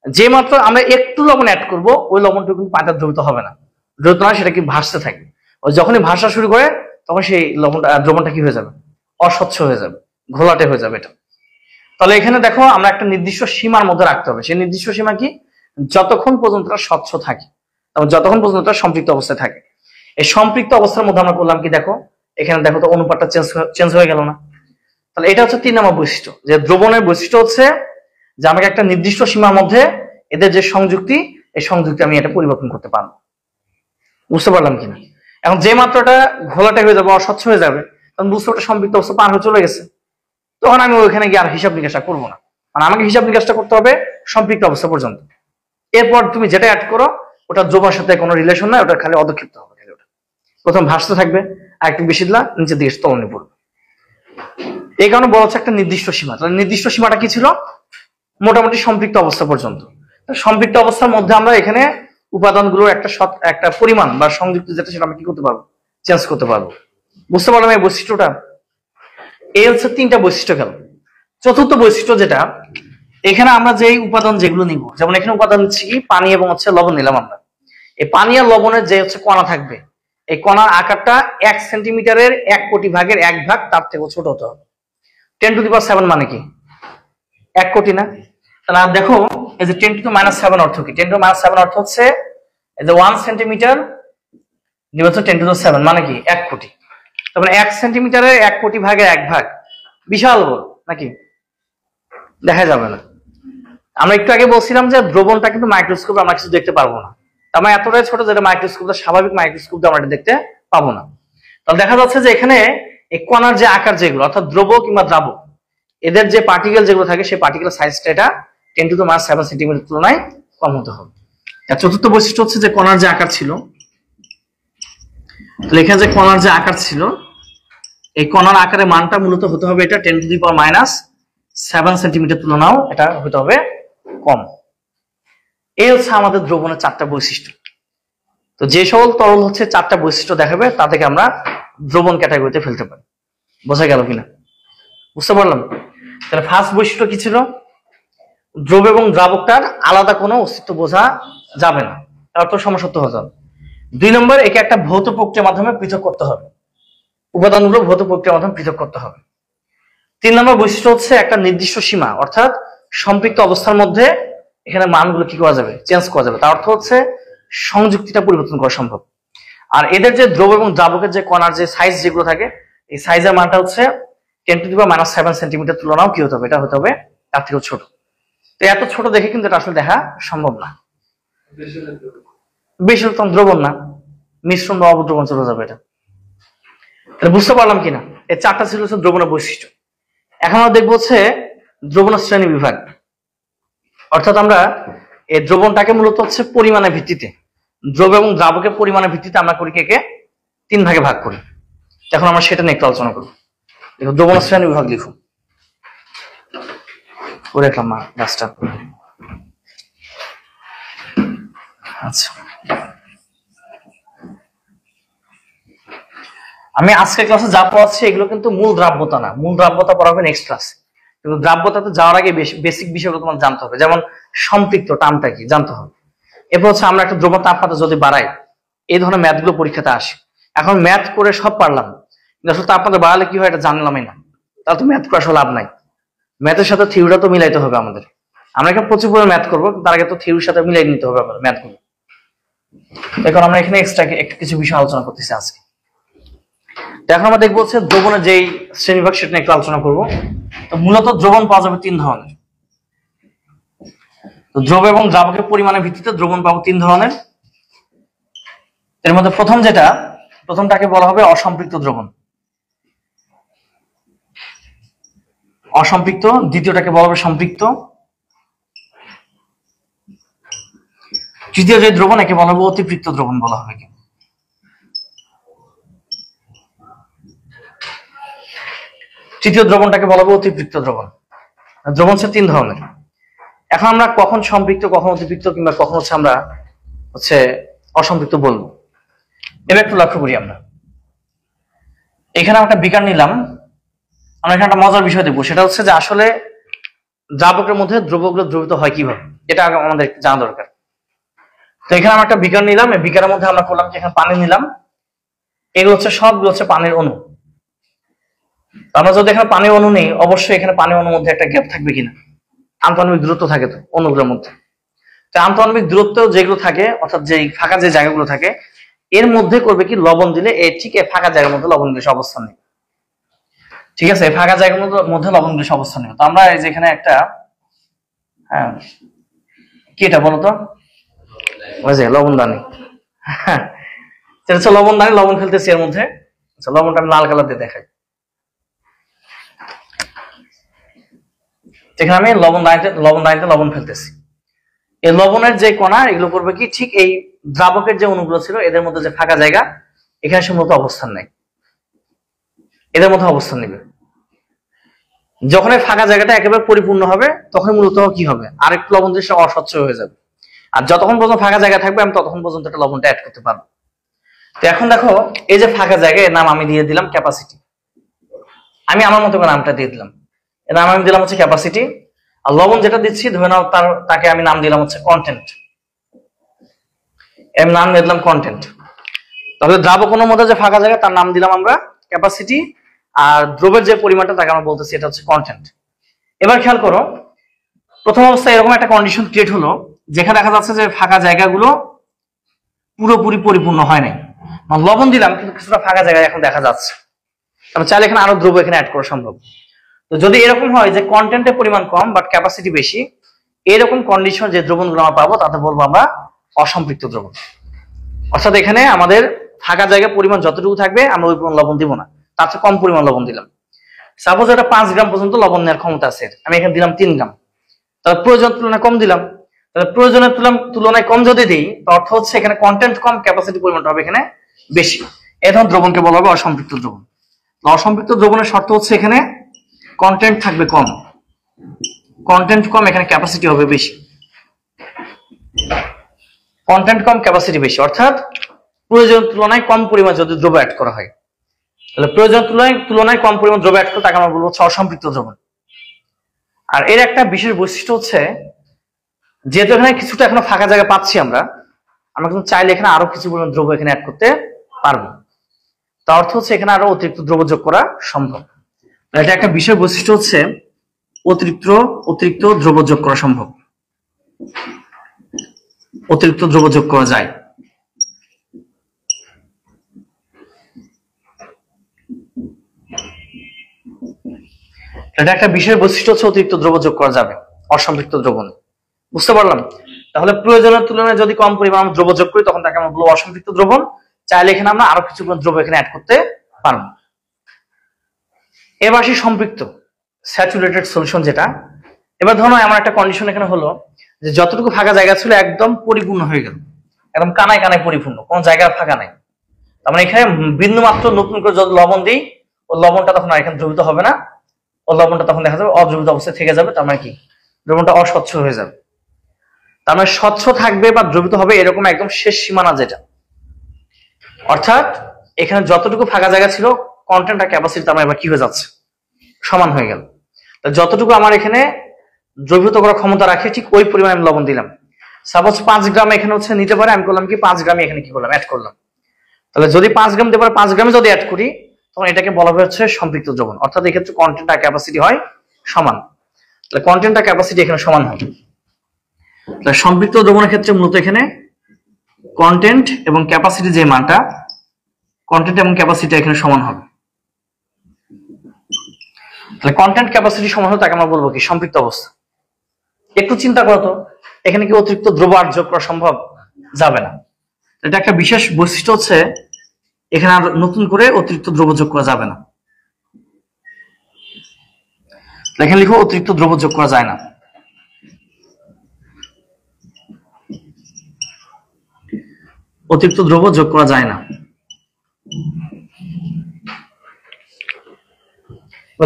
যে মাত্র আমরা একটু লবণ অ্যাড করবো, ওই লবণটুকু কিন্তু পানিটা দ্রবীভূত হবে না, দ্রবীভূত না, সেটা কি ভাসতে থাকবে। যখনই ভাসা শুরু করে, তখন সেই লবণটা, দ্রবণটা কি হয়ে যাবে, অস্বচ্ছ হয়ে যাবে, ঘোলাটে হয়ে যাবে এটা। তাহলে এখানে দেখো আমরা একটা নির্দিষ্ট সীমার মধ্যে রাখতে হবে। সেই নির্দিষ্ট সীমা কি, যতক্ষণ পর্যন্ত স্বচ্ছ থাকে এবং যতক্ষণ পর্যন্ত সম্পৃক্ত অবস্থায় থাকে। এই সম্পৃক্ত অবস্থার মধ্যে আমরা করলাম কি, দেখো এখানে দেখো তো অনুপাতটা চেঞ্জ হয়ে গেল না। তাহলে এটা হচ্ছে 3 নম্বর বৈশিষ্ট্য, যে দ্রবণের বৈশিষ্ট্য হচ্ছে যে আমাকে একটা নির্দিষ্ট সীমার মধ্যে এদের যে সংযুক্তি, এই সংযুক্তি আমি এটা পরিবর্তন করতে পারবো। বুঝতে পারলাম কিনা? এখন যে মাত্রাটা ঘোলাটা হয়ে যাবে, অস্বচ্ছ হয়ে যাবে, তখন বুঝতে ওটা সম্পৃক্ত অবস্থা পার হয়ে চলে গেছে, তখন আমি ওইখানে গিয়ে আর হিসাব নিকাশটা করবো না। মানে আমাকে হিসাব নিকাশটা করতে হবে সম্পৃক্ত অবস্থা পর্যন্ত। এরপর তুমি যেটা অ্যাড করো ওটা দ্রবণের সাথে কোনো রিলেশন নাই, ওটা খালি অধক্ষিপ্ত হবে, খালি ওটা প্রথম ভাসতে থাকবে, আর একটু বেশি দিলা নিচের দিকে তলনে পড়বে। এই কারণে বলা হচ্ছে একটা নির্দিষ্ট সীমা। তাহলে নির্দিষ্ট সীমাটা কি ছিল? মোটামুটি সম্পৃক্ত অবস্থা পর্যন্ত। সম্পৃক্ত অবস্থার মধ্যে আমরা এখানে উপাদানগুলোর একটা পরিমাণ বা সংযুক্ত যেটা সেটা আমরা কি করতে পারবো? চেঞ্জ করতে পারবো। বুঝতে পারলাম এই বৈশিষ্ট্যটা? এই হচ্ছে তিনটা বৈশিষ্ট্য গেল। চতুর্থ বৈশিষ্ট্য যেটা, এখানে আমরা যে উপাদান যেগুলো নিব, যেমন এখানে উপাদান হচ্ছে কি পানি এবং হচ্ছে লবণ নিলাম আমরা। এই পানি আর লবণের যে হচ্ছে কণা থাকবে, এই কণার আকারটা 1 সেন্টিমিটারের 1 কোটি ভাগের 1 ভাগ তার থেকে ছোট হতে হবে। 10⁻⁷ মানে কি? 1 কোটি না? তাহলে আর দেখো এই যে 10⁻⁷ অর্থ কি? 10⁻⁷ অর্থ হচ্ছে এই যে 1 সেন্টিমিটার হচ্ছে 10⁻⁷, মানে কি 1 কোটি। তারপরে 1 সেন্টিমিটারের 1 কোটি ভাগের 1 ভাগ, বিশাল বড় নাকি? দেখা যাবে না। আমরা একটু আগে বলছিলাম যে দ্রবণটা কিন্তু মাইক্রোস্কোপে আমরা কিছু দেখতে পারবো না, আমরা এতটাই ছোট যেটা মাইক্রোস্কোপ, স্বাভাবিক মাইক্রোস্কোপ দিয়ে আমরা এটা দেখতে পাবো না। তাহলে দেখা যাচ্ছে যে এখানে এই কণার যে আকার যেগুলো, অর্থাৎ দ্রব কিংবা দ্রাবক, এদের যে পার্টিকেল যেগুলো থাকে সেই পার্টিকেল সাইজটা এটা 10⁻⁷ সেন্টিমিটার তুলনায় কম হতে হবে। আর চতুর্থ বৈশিষ্ট্য হচ্ছে যে কণার যে আকার ছিল, তাহলে এখানে যে কণার যে আকার ছিল, এই কণার আকারের মানটা মূলত হতে হবে এটা 10⁻⁷ সেন্টিমিটার তুলনাও এটা হতে হবে কম। এই হচ্ছে আমাদের দ্রবণের 4টা বৈশিষ্ট্য। তো যে সকল তরল হচ্ছে 4টা বৈশিষ্ট্য দেখাবে তাদেরকে আমরা দ্রবণ ক্যাটাগরিতে ফেলতে পারি। বোঝা গেল কিনা? বুঝতে পারলাম? তাহলে ফার্স্ট বৈশিষ্ট্য কি ছিল? দ্রব এবং দ্রাবকটার আলাদা কোনো অস্তিত্ব বোঝা যাবে না, তার তো সমসত্ব হতে হবে। 2 নম্বর, একে একটা ভৌত প্রক্রিয়ার মাধ্যমে পৃথক করতে হবে, উপাদানগুলো ভৌত প্রক্রিয়ার মাধ্যমে পৃথক করতে হবে। 3 নম্বর বৈশিষ্ট্য হচ্ছে একটা নির্দিষ্ট সীমা, অর্থাৎ সম্পৃক্ত অবস্থার মধ্যে এখানে মানগুলো কি করা যাবে? চেঞ্জ করা যাবে। তার অর্থ হচ্ছে সংযুক্তিটা পরিবর্তন করা সম্ভব। আর এদের যে দ্রব এবং দ্রাবকের যে কণার যে সাইজ যেগুলো থাকে, এই সাইজের মানটা হচ্ছে 10⁻⁷ সেন্টিমিটার তুলনাও কি হতে হবে? এটা হতে হবে তার থেকেও ছোট। তো এত ছোট দেখে কিন্তু এটা আসলে দেখা সম্ভব না। বেশি তখন দ্রবণ না, মিশ্রণ বা অবদ্রবণ চলে যাবে এটা। বুঝতে পারলাম কিনা? এই 4টা ছিল হচ্ছে দ্রবণের বৈশিষ্ট্য। এখন আমরা দেখবো হচ্ছে দ্রবণের শ্রেণী বিভাগ। অর্থাৎ আমরা এই দ্রবণটাকে মূলত হচ্ছে পরিমাণের ভিত্তিতে, দ্রব এবং দ্রাবকের পরিমাণের ভিত্তিতে আমরা করি কে 3 ভাগে ভাগ করি। এখন আমরা সেটা নিয়ে একটু আলোচনা করবো। দেখো দ্রবণের শ্রেণী বিভাগ লিখো, করে রাখলাম না গাছটা। আচ্ছা, আমি আজকের ক্লাসে যা পড়াচ্ছি এগুলো কিন্তু মূল দ্রাব্যতা না, মূল দ্রাব্যতা পড়াবে নেক্সট ক্লাসে। কিন্তু দ্রাব্যতাতে যাওয়ার আগে বেসিক বিষয়গুলো তোমার জানতে হবে, যেমন সম্পৃক্ত টার্মটা কি জানতে হবে। এরপর হচ্ছে আমরা একটা দ্রব্য তাপমাত্রা যদি বাড়াই, এই ধরনের ম্যাথগুলো পরীক্ষাতে আসে। এখন ম্যাথ করে সব পারলাম, কিন্তু আসলে তাপমাত্রা বাড়ালে কি হয় এটা জানলামই না, তাহলে তো ম্যাথ করে আসলে লাভ নাই। ম্যাথের সাথে থিওরিটা তো মিলাইতে হবে আমাদের। আমরা এখানে প্রচুর পরিমাণে ম্যাথ করবো, তার আগে তো থিওরির সাথে মিলাই নিতে হবে আমাদের ম্যাথগুলো। এখন আমরা এখানে এক্সট্রা একটু কিছু বিষয় আলোচনা করতেছি আজকে। এখন আমরা দেখবো হচ্ছে দ্রবণের যেই শ্রেণীবিভাগ সেটা নিয়ে একটু আলোচনা করবো। তো মূলত দ্রবণ পাওয়া যাবে 3 ধরনের। তো দ্রব এবং দ্রাবকের পরিমাণের ভিত্তিতে দ্রবণ পাবো 3 ধরনের। এর মধ্যে প্রথমটাকে বলা হবে অসম্পৃক্ত দ্রবণ, অসম্পৃক্ত। দ্বিতীয়টাকে বলা হবে সম্পৃক্ত। তৃতীয় যে দ্রবণ একে বলা হবে অতিপৃক্ত দ্রবণ বলা হবে। তৃতীয় দ্রবণটাকে বলা হবে অতিপৃক্ত দ্রবণ। দ্রবণ হচ্ছে 3 ধরনের। এখন আমরা কখন সম্পৃক্ত, কখন অতিপৃক্ত, কিংবা কখন হচ্ছে আমরা হচ্ছে অসম্পৃক্ত বলবো, এবার একটু লক্ষ্য করি। আমরা এখানে একটা বিকার নিলাম, আমরা এখানে একটা মজার বিষয় দেখবো, সেটা হচ্ছে যে আসলে দ্রাবকের মধ্যে দ্রবকগুলো দ্রবীভূত হয় কিভাবে, এটা আমাদের জানা দরকার। তো এখানে আমরা একটা বিকার নিলাম, এই বিকারের মধ্যে আমরা করলাম যে এখানে পানি নিলাম, এগুলো হচ্ছে সবগুলো হচ্ছে পানির অণু। আমরা যদি এখানে পানি অণু নেই, অবশ্যই এখানে পানি অণুর মধ্যে একটা গ্যাপ থাকবে কিনা, আন্তঃআণবিক দূরত্ব থাকে তো অণুগুলোর মধ্যে। তো আন্তঃআণবিক দূরত্ব যেগুলো থাকে, অর্থাৎ যে ফাঁকা যে জায়গাগুলো থাকে, এর মধ্যে করবে কি লবণ দিলে ঠিক এই ফাঁকা জায়গার মধ্যে লবণ দিলে অবস্থান নেই। ঠিক আছে, ফাঁকা জায়গার মধ্যে লবণ দিলে অবস্থান নেই। তো আমরা এই যে এখানে একটা কি এটা বলতো, ওই যে লবণদানি। সেটা হচ্ছে লবণ দানি, লবণ ফেলতেছি এর মধ্যে। আচ্ছা, লবণটা আমি লাল কালার দিয়ে দেখাই। এখানে আমি লবণ দানিতে লবণ ফেলতেছি। এই লবণের যে কণা এগুলো করবে কি, ঠিক এই দ্রাবকের যে অণুগুলো ছিল এদের মধ্যে যে ফাঁকা জায়গা, এখানে সম্ভবত অবস্থান নেই, এদের মধ্যে অবস্থান নেবে। যখন এই ফাঁকা জায়গাটা একেবারে পরিপূর্ণ হবে তখন মূলত কি হবে, আরেকটু লবণ দিয়ে অস্বচ্ছ হয়ে যাবে। আর যতক্ষণ পর্যন্ত ফাঁকা জায়গা থাকবে আমি ততক্ষণ পর্যন্ত একটা লবণটা অ্যাড করতে পারবো। তো এখন দেখো, এই যে ফাঁকা জায়গা, এর নাম আমি দিয়ে দিলাম ক্যাপাসিটি। আমি আমার মতো করে নামটা দিয়ে দিলাম। এর নাম আমি দিলাম হচ্ছে ক্যাপাসিটি। আর লবণ যেটা দিচ্ছি ধরে নাও তাকে আমি নাম দিলাম হচ্ছে কন্টেন্ট। এর নাম দিয়ে দিলাম কন্টেন্ট। তাহলে দ্রাবকের মধ্যে যে ফাঁকা জায়গা তার নাম দিলাম আমরা ক্যাপাসিটি, আর দ্রবের যে পরিমাণটা তাকে আমরা বলতেছি এটা হচ্ছে কন্টেন্ট। এবার খেয়াল করো, প্রথম অবস্থায় এরকম একটা কন্ডিশন ক্রিয়েট হলো যেখানে দেখা যাচ্ছে যে ফাঁকা জায়গাগুলো পুরোপুরি পরিপূর্ণ হয় নাই। লবণ দিলাম কিন্তু কিছুটা ফাঁকা জায়গা এখন দেখা যাচ্ছে, তাহলে চাইলে এখানে আরো দ্রব্য এখানে অ্যাড করা সম্ভব। তো যদি এরকম হয় যে কন্টেন্টের পরিমাণ কম বাট ক্যাপাসিটি বেশি, এরকম কন্ডিশন যে দ্রবণগুলো আমরা পাবো তাতে বলবো আমরা অসম্পৃক্ত দ্রবণ। অর্থাৎ এখানে আমাদের ফাঁকা জায়গার পরিমাণ যতটুকু থাকবে আমরা ওই পরিমাণ লবণ দিব না, তার চেয়ে কম পরিমাণ লবণ দিলাম। সাপোজ এটা 5 গ্রাম পর্যন্ত লবণ নেওয়ার ক্ষমতা আছে, আমি এখানে দিলাম 3 গ্রাম, তাহলে প্রয়োজনের তুলনায় কম দিলাম। তাহলে প্রয়োজনের তুলনায় কম যদি দিই, তার অর্থ হচ্ছে এখানে কন্টেন্ট কম, ক্যাপাসিটি পরিমাণটা হবে এখানে বেশি। এই ধরনের দ্রবণকে বলা হবে অসম্পৃক্ত দ্রবণ। অসম্পৃক্ত দ্রবণের শর্ত হচ্ছে এখানে কন্টেন্ট থাকবে কম, কন্টেন্ট কম, এখানে ক্যাপাসিটি হবে বেশি। কন্টেন্ট কম, ক্যাপাসিটি বেশি, অর্থাৎ প্রয়োজনের তুলনায় কম পরিমাণ যদি দ্রব্য অ্যাড করা হয়, তাহলে প্রয়োজনের তুলনায় কম পরিমাণ দ্রব্য অ্যাড করে তাকে আমরা বলবো হচ্ছে অসম্পৃক্ত দ্রবণ। আর এর একটা বিশেষ বৈশিষ্ট্য হচ্ছে, যেহেতু এখানে কিছুটা এখনো ফাঁকা জায়গা পাচ্ছি আমরা কিন্তু চাইলে এখানে আরো কিছু পরিমাণ দ্রব্য এখানে অ্যাড করতে পারবো। তার অর্থ হচ্ছে এখানে আরো অতিরিক্ত দ্রব্য যোগ করা সম্ভব। এটা একটা বিশেষ বৈশিষ্ট্য হচ্ছে অতিরিক্ত দ্রব্য যোগ করা সম্ভব, অতিরিক্ত দ্রব্য যোগ করা যায়। এটা একটা বিশেষ বৈশিষ্ট্য হচ্ছে অতিরিক্ত দ্রব্য যোগ করা যাবে অসম্পৃক্ত দ্রবণে। বুঝতে পারলাম? তাহলে প্রয়োজনের তুলনায় যদি কম পরিমাণ দ্রব্য যোগ করি তখন তাকে আমরা বলবো অসম্পৃক্ত দ্রবণ। চাইলে এখানে আমরা আরো কিছু দ্রব্য এখানে অ্যাড করতে পারবো। এবার আসি সম্পৃক্ত স্যাচুরেটেড সলিউশন যেটা। এবার ধরো এমন একটা কন্ডিশন এখানে হলো যে যতটুকু ফাঁকা জায়গা ছিল একদম পরিপূর্ণ হয়ে গেল, একদম কানায় কানায় পরিপূর্ণ, কোনো জায়গা ফাঁকা নাই। তার মানে এখানে বিন্দু মাত্র নতুন করে যদি লবণ দিই, ও লবণটা তখন আর এখানে দ্রবীভূত হবে না, ও লবণটা তখন দেখা যাবে অদ্রবীভূত অবস্থায় থেকে যাবে। তার মানে কি, দ্রবণটা অস্বচ্ছ হয়ে যাবে। তার মানে স্বচ্ছ থাকবে বা দ্রবীভূত হবে এরকম একদম শেষ সীমানা যেটা, অর্থাৎ এখানে যতটুকু ফাঁকা জায়গা ছিল কন্টেন্ট আর ক্যাপাসিটি তার মানে এবার কি হয়ে যাচ্ছে, সমান হয়ে গেল। যতটুকু আমার এখানে দ্রবীভূত করার ক্ষমতা রাখে ঠিক ওই পরিমাণে আমি লবণ দিলাম। সাপোজ 5 গ্রাম এখানে হচ্ছে নিতে পারে, আমি করলাম কি 5 গ্রাম এখানে কি করলাম, অ্যাড করলাম। তাহলে যদি 5 গ্রাম দিতে পারে, 5 গ্রামে যদি অ্যাড করি তখন এটাকে বলা হচ্ছে সম্পৃক্ত দ্রবণ। অর্থাৎ এক্ষেত্রে কন্টেন্ট আর ক্যাপাসিটি হয় সমান। তাহলে কন্টেন্ট আর ক্যাপাসিটি এখানে সমান হবে। তাহলে সম্পৃক্ত দ্রবণের ক্ষেত্রে মূলত এখানে কন্টেন্ট এবং ক্যাপাসিটি যে মানটা, কন্টেন্ট এবং ক্যাপাসিটি এখানে সমান হবে। তাহলে কন্টেন্ট ক্যাপাসিটি সমান হলে তাকে আমরা বলবো কি, সম্পৃক্ত অবস্থা। একটু চিন্তা করো তো, এখানে কি অতিরিক্ত দ্রব্য আর যোগ করা সম্ভব? যাবে না। এটা একটা বিশেষ বৈশিষ্ট্য হচ্ছে, এখানে আর নতুন করে অতিরিক্ত দ্রব্য যোগ করা যাবে না। এখানে লিখো অতিরিক্ত দ্রব্য যোগ করা যায় না। অতিরিক্ত দ্রব্য যোগ করা যায় না।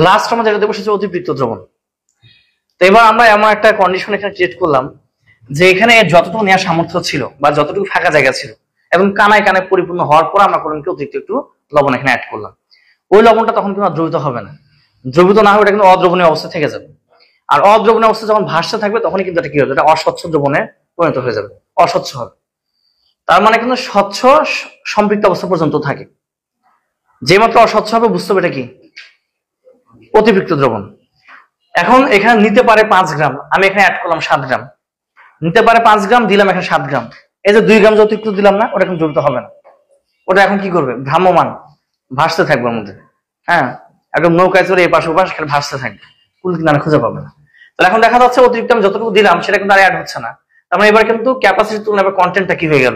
লাস্ট আমরা যেটা দেখবো সেটা অতিরিক্ত দ্রবণ। তো এবার আমরা এমন একটা কন্ডিশন এখানে ক্রিয়েট করলাম যে এখানে যতটুকু নেওয়ার সামর্থ্য ছিল বা যতটুকু ফাঁকা জায়গা ছিল এবং কানায় কানায় পরিপূর্ণ হওয়ার পর আমরা করলাম কি, অতিরিক্ত একটু লবণ এখানে অ্যাড করলাম। ওই লবণটা তখন কিন্তু দ্রবীভূত হবে না, দ্রবীভূত না হবে এটা কিন্তু অদ্রবণীয় অবস্থা থেকে যাবে। আর অদ্রবণীয় অবস্থা যখন ভাসতে থাকবে তখনই কিন্তু এটা কি হবে, এটা অস্বচ্ছ দ্রবণে পরিণত হয়ে যাবে, অস্বচ্ছ হবে। তার মানে কিন্তু স্বচ্ছ সম্পৃক্ত অবস্থা পর্যন্ত থাকে। যে মাত্র অস্বচ্ছ হবে বুঝতে হবে এটা কি, অতিরিক্ত দ্রবণ। এখন এখানে নিতে পারে 5 গ্রাম, আমি এখানে অ্যাড করলাম 7 গ্রাম। নিতে পারে 5 গ্রাম, দিলাম এখানে 7 গ্রাম। এই যে 2 গ্রাম যে অতিরিক্ত দিলাম না, ওটা এখন দ্রবীভূত হবে না। ওটা এখন কি করবে, ভ্রাম্যমান ভাসতে থাকবে ওর মধ্যে। হ্যাঁ, একদম নৌকায় চড়ে এই পাশে ওপাশ ভাসতে থাকবে, কুল কিনারে খুঁজে পাবে না। তাহলে এখন দেখা যাচ্ছে অতিরিক্ত আমি যতটুকু দিলাম সেটা কিন্তু আর অ্যাড হচ্ছে না। তার মানে এবার কিন্তু ক্যাপাসিটির তুলনায় এবার কন্টেন্টটা কি হয়ে গেল,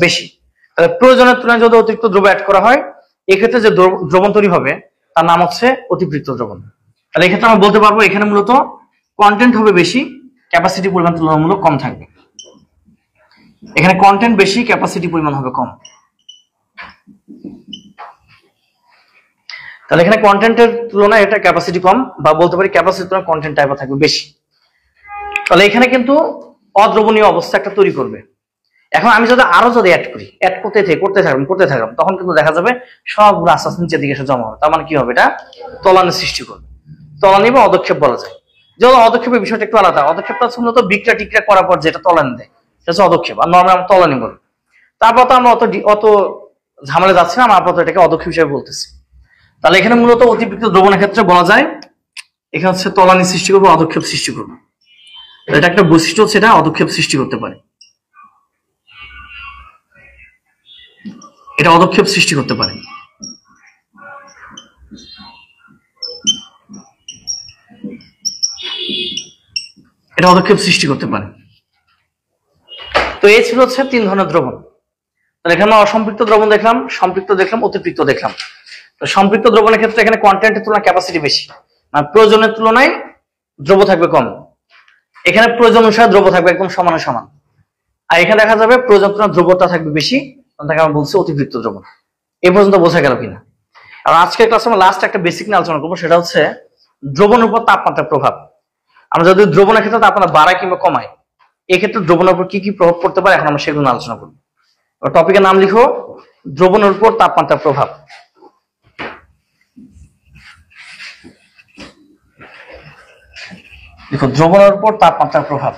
বেশি। তাহলে প্রয়োজনের তুলনায় যদি অতিরিক্ত দ্রব্য অ্যাড করা হয়, এক্ষেত্রে যে দ্রবণ তৈরি হবে তার নাম হচ্ছে অতিরিক্ত দ্রবণ। তাহলে এক্ষেত্রে আমরা বলতে পারবো এখানে মূলত কন্টেন্ট হবে বেশি, ক্যাপাসিটি পরিমাণ তুলনামূলক কম থাকবে। এখানে কন্টেন্ট বেশি, ক্যাপাসিটি পরিমাণ হবে কম। তাহলে এখানে কন্টেন্টের তুলনায় এটা ক্যাপাসিটি কম, বা বলতে পারি ক্যাপাসিটির তুলনায় কন্টেন্ট টাইপও থাকবে বেশি। তাহলে এখানে কিন্তু অদ্রবণীয় অবস্থা একটা তৈরি করবে। এখন আমি যদি আরো অ্যাড করি, অ্যাড করতে থাকলাম, তখন কিন্তু দেখা যাবে সবগুলো আস্তে আস্তে নিচের দিকে এসে জমা হবে। তার মানে কি হবে, এটা তলানি সৃষ্টি করবে। তলানি বা অদক্ষেপ বলা যায়। যেমন অদক্ষেপের বিষয়টা একটু আলাদা। অদক্ষেপটা হচ্ছে মূলত বিক্রিয়া টিক্রিয়া করার পর যেটা তলানি দেয় সেটা হচ্ছে অদক্ষেপ, আর নর্মাল আমরা তলানি বলি। তারপর তো আমরা অত ঝামেলা যাচ্ছি না, আমরা আপাতত এটাকে অদক্ষেপ হিসেবে বলতেছি। তাহলে এখানে মূলত অতিরিক্ত দ্রবণের ক্ষেত্রে বলা যায় এখানে হচ্ছে তলানি সৃষ্টি করবে, অদক্ষেপ সৃষ্টি করবে। এটা একটা বৈশিষ্ট্য, সেটা অদক্ষেপ সৃষ্টি করতে পারে, এটা অদক্ষেপ সৃষ্টি করতে পারে। এটা অদক্ষেপ সৃষ্টি করতে পারে। তো এই ছিল হচ্ছে 3 ধরনের দ্রবণ। তাহলে এখানে অসম্পৃক্ত দ্রবণ দেখলাম, সম্পৃক্ত দেখলাম, অতিরিক্ত দেখলাম। তো সম্পৃক্ত দ্রবণের ক্ষেত্রে এখানে কন্টেন্টের তুলনায় ক্যাপাসিটি বেশি, মানে প্রয়োজনের তুলনায় দ্রব্য থাকবে কম। এখানে প্রয়োজন অনুসারে দ্রব্য থাকবে একদম সমানে সমান। আর এখানে দেখা যাবে প্রয়োজন তুলনায় দ্রব্যতা থাকবে বেশি, তাকে আমরা বলছি অতিরিক্ত দ্রবণ। এ পর্যন্ত বোঝা গেল কিনা? আর আজকের ক্লাসে আমরা লাস্ট একটা বেসিক নিয়ে আলোচনা করবো, সেটা হচ্ছে দ্রবণের উপর তাপমাত্রার প্রভাব। আমরা যদি দ্রবণের ক্ষেত্রে তাপমাত্রা বাড়ায় কিংবা কমায়, এক্ষেত্রে দ্রবণের উপর কি কি প্রভাব পড়তে পারে, এখন আমরা সেগুলো আলোচনা করবো। টপিকের নাম লিখো, দ্রবণের উপর তাপমাত্রার প্রভাব। দেখো, দ্রবণের উপর তাপমাত্রার প্রভাব।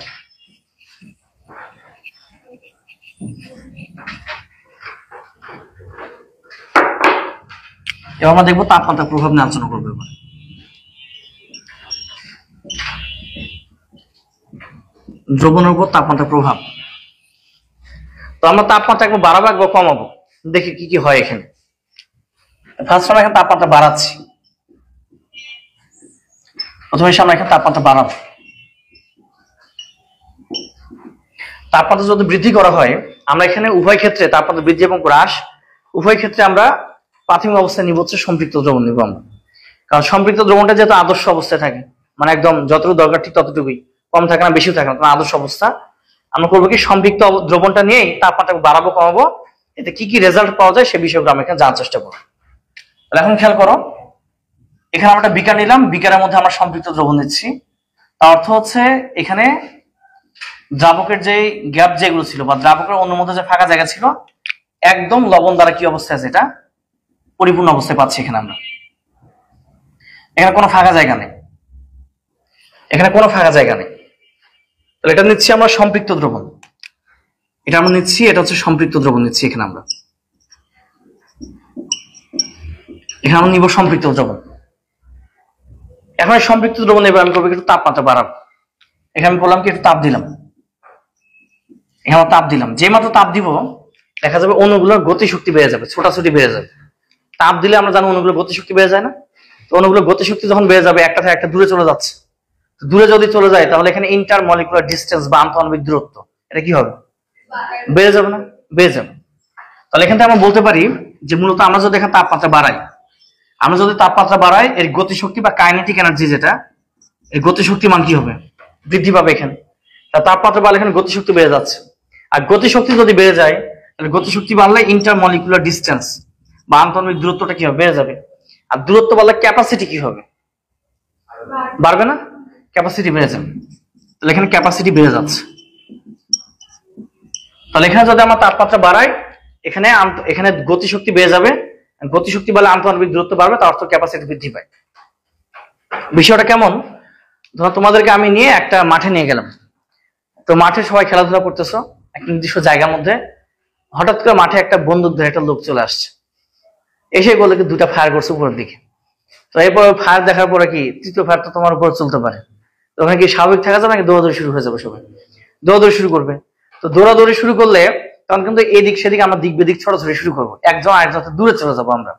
এবার আমরা দেখবো তাপমাত্রার প্রভাব নিয়ে আলোচনা করবো। এবার দ্রবণের উপর তাপমাত্রার প্রভাব। তো আমরা তাপমাত্রা একবার বাড়াবো একবার কমাবো, দেখি কি কি হয় এখানে। ফার্স্ট আমরা এখানে তাপমাত্রা বাড়াচ্ছি। প্রথমে আমরা এখানে তাপমাত্রা বাড়াবো। তাপমাত্রা যদি বৃদ্ধি করা হয়, আমরা এখানে উভয় ক্ষেত্রে তাপমাত্রা বৃদ্ধি এবং হ্রাস উভয় ক্ষেত্রে আমরা প্রাথমিক অবস্থায় নিব হচ্ছে সম্পৃক্ত দ্রবণ নিব আমরা। কারণ সম্পৃক্ত দ্রবণটা যেহেতু আদর্শ অবস্থায় থাকে, মানে একদম যতটুকু দরকার ঠিক ততটুকুই, কম থাকে না বেশিও থাকে না, আদর্শ অবস্থা। আমরা করবো কি, সম্পৃক্ত দ্রবণটা নিয়েই তাপমাত্রা বাড়াবো কমাবো, এতে কি কি রেজাল্ট পাওয়া যায় সে বিষয়গুলো আমরা এখানে জানার চেষ্টা করবো। তাহলে এখন খেয়াল করো, এখানে আমরা একটা বিকার নিলাম, বিকারের মধ্যে আমরা সম্পৃক্ত দ্রবণ নিচ্ছি। তার অর্থ হচ্ছে এখানে দ্রাবকের যে গ্যাপ যেগুলো ছিল বা দ্রাবকের অন্য মধ্যে যে ফাঁকা জায়গা ছিল, একদম লবণ দ্বারা কি অবস্থায় আছে, এটা পরিপূর্ণ অবস্থায় পাচ্ছি। এখানে আমরা এখানে কোনো ফাঁকা জায়গা নেই, এখানে কোনো ফাঁকা জায়গা নেই। তাহলে এটা নিচ্ছি আমরা সম্পৃক্ত দ্রবণ, এটা আমরা নিচ্ছি, এটা হচ্ছে সম্পৃক্ত দ্রবণ নিচ্ছি। এখানে আমরা নিব সম্পৃক্ত দ্রবণ। এখন সম্পৃক্ত দ্রবণ এবার আমি করবো একটু তাপমাত্রা বাড়াবো। এখানে আমি বললাম কি একটু তাপ দিলাম, এখানে তাপ দিলাম। যে মাত্র তাপ দিব দেখা যাবে অণুগুলোর গতিশক্তি বেড়ে যাবে, ছোটাছুটি বেড়ে যাবে। তাপ দিলে আমরা জানি অণুগুলোর গতিশক্তি বেড়ে যায় না? তো অণুগুলোর গতিশক্তি যখন বেড়ে যাবে, একটা থেকে একটা দূরে চলে যাচ্ছে। দূরে যদি চলে যায় তাহলে এখানে ইন্টার মলিকুলার ডিস্টেন্স বা আন্তঃআণবিক দূরত্ব, এটা কি হবে, বেড়ে যাবে না? বেড়ে যাবে। তাহলে এখান থেকে আমরা বলতে পারি যে মূলত আমরা যদি এখানে তাপমাত্রা বাড়াই, এর গতিশক্তি বা কাইনেটিক এনার্জি যেটা, এই গতিশক্তি মান কি হবে, বৃদ্ধি পাবে। এখানে তাপমাত্রা বাড়লে এখানে গতিশক্তি বেড়ে যাচ্ছে। আর গতিশক্তি যদি বেড়ে যায়, তাহলে গতিশক্তি বাড়লে ইন্টার মলিকুলার ডিস্টেন্স বা আন্তঃআণবিক দূরত্বটা কি হবে, বেড়ে যাবে। আর দূরত্ব বাড়লে ক্যাপাসিটি কি হবে, বাড়বে না? ক্যাপাসিটি বেড়ে যাবে। তাহলে এখানে ক্যাপাসিটি বেড়ে যাচ্ছে। তাহলে এখানে যদি আমরা তাপমাত্রা বাড়াই, এখানে গতিশক্তি বেড়ে যাবে। গতিশক্তি বাড়লে আন্তঃআণবিক দূরত্ব বাড়বে, তার অর্থ ক্যাপাসিটি বৃদ্ধি পায়। বিষয়টা কেমন, ধরো তোমাদেরকে আমি নিয়ে একটা মাঠে নিয়ে গেলাম। তো মাঠে সবাই খেলাধুলা করতেছো একটা নির্দিষ্ট জায়গার মধ্যে। হঠাৎ করে মাঠে একটা বন্দুক ধরে একটা লোক চলে আসছে, এসে বলে কি 2টা ফায়ার করছে উপরের দিকে। তো এরপর ফায়ার দেখার পরে কি তৃতীয় ফায়ার তো তোমার উপর চলতে পারে। তো ওখানে কি স্বাভাবিক থাকা যাবে নাকি দৌড়াদৌড়ি শুরু হয়ে যাবে? সবাই দৌড়াদৌড়ি শুরু করবে। তো দৌড়াদৌড়ি শুরু করলে তখন কিন্তু এদিক সেদিক আমরা দিক বেদিক ছড়াছড়ি শুরু করবো, একজন আরেকজন দূরে চলে যাবো আমরা।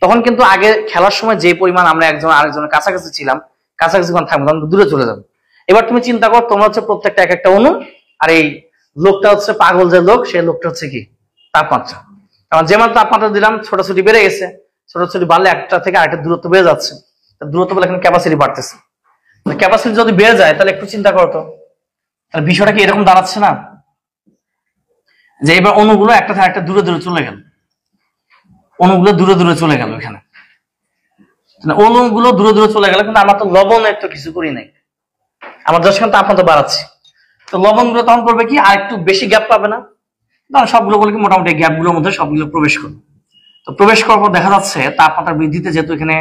তখন কিন্তু আগে খেলার সময় যে পরিমাণ আমরা একজন আরেকজনের কাছাকাছি ছিলাম, কাছাকাছি থাকবো, তখন দূরে চলে যাবো। এবার তুমি চিন্তা করো, তোমরা হচ্ছে প্রত্যেকটা এক একটা অণু, আর এই লোকটা হচ্ছে পাগল যে লোক, সেই লোকটা হচ্ছে কি তাপমাত্রা। কারণ যেমন তাপমাত্রা দিলাম ছোটাছুটি বেড়ে গেছে, ছোটাছুটি বাড়লে একটা থেকে আরেকটা দূরত্ব বেড়ে যাচ্ছে, দূরত্ব বলে এখানে ক্যাপাসিটি বাড়তেছে। ক্যাপাসিটি যদি বেড়ে যায় তাহলে একটু চিন্তা করতো, তাহলে বিষয়টা কি এরকম দাঁড়াচ্ছে না যে এবার অণুগুলো একটা থেকে একটা দূরে দূরে চলে গেল, অণুগুলো দূরে দূরে চলে গেল। এখানে অণুগুলো দূরে দূরে চলে গেল, কিন্তু আমরা তো লবণের তো কিছু করি নাই, আমরা জাস্ট তাপমাত্রা বাড়াচ্ছি। তো লবণগুলো তখন করবে কি, আর একটু বেশি গ্যাপ পাবে না, তখন সবগুলো বলে কি মোটামুটি গ্যাপগুলোর মধ্যে সবগুলো প্রবেশ করবে। তো প্রবেশ করার পর দেখা যাচ্ছে তাপমাত্রা বৃদ্ধিতে যেহেতু এখানে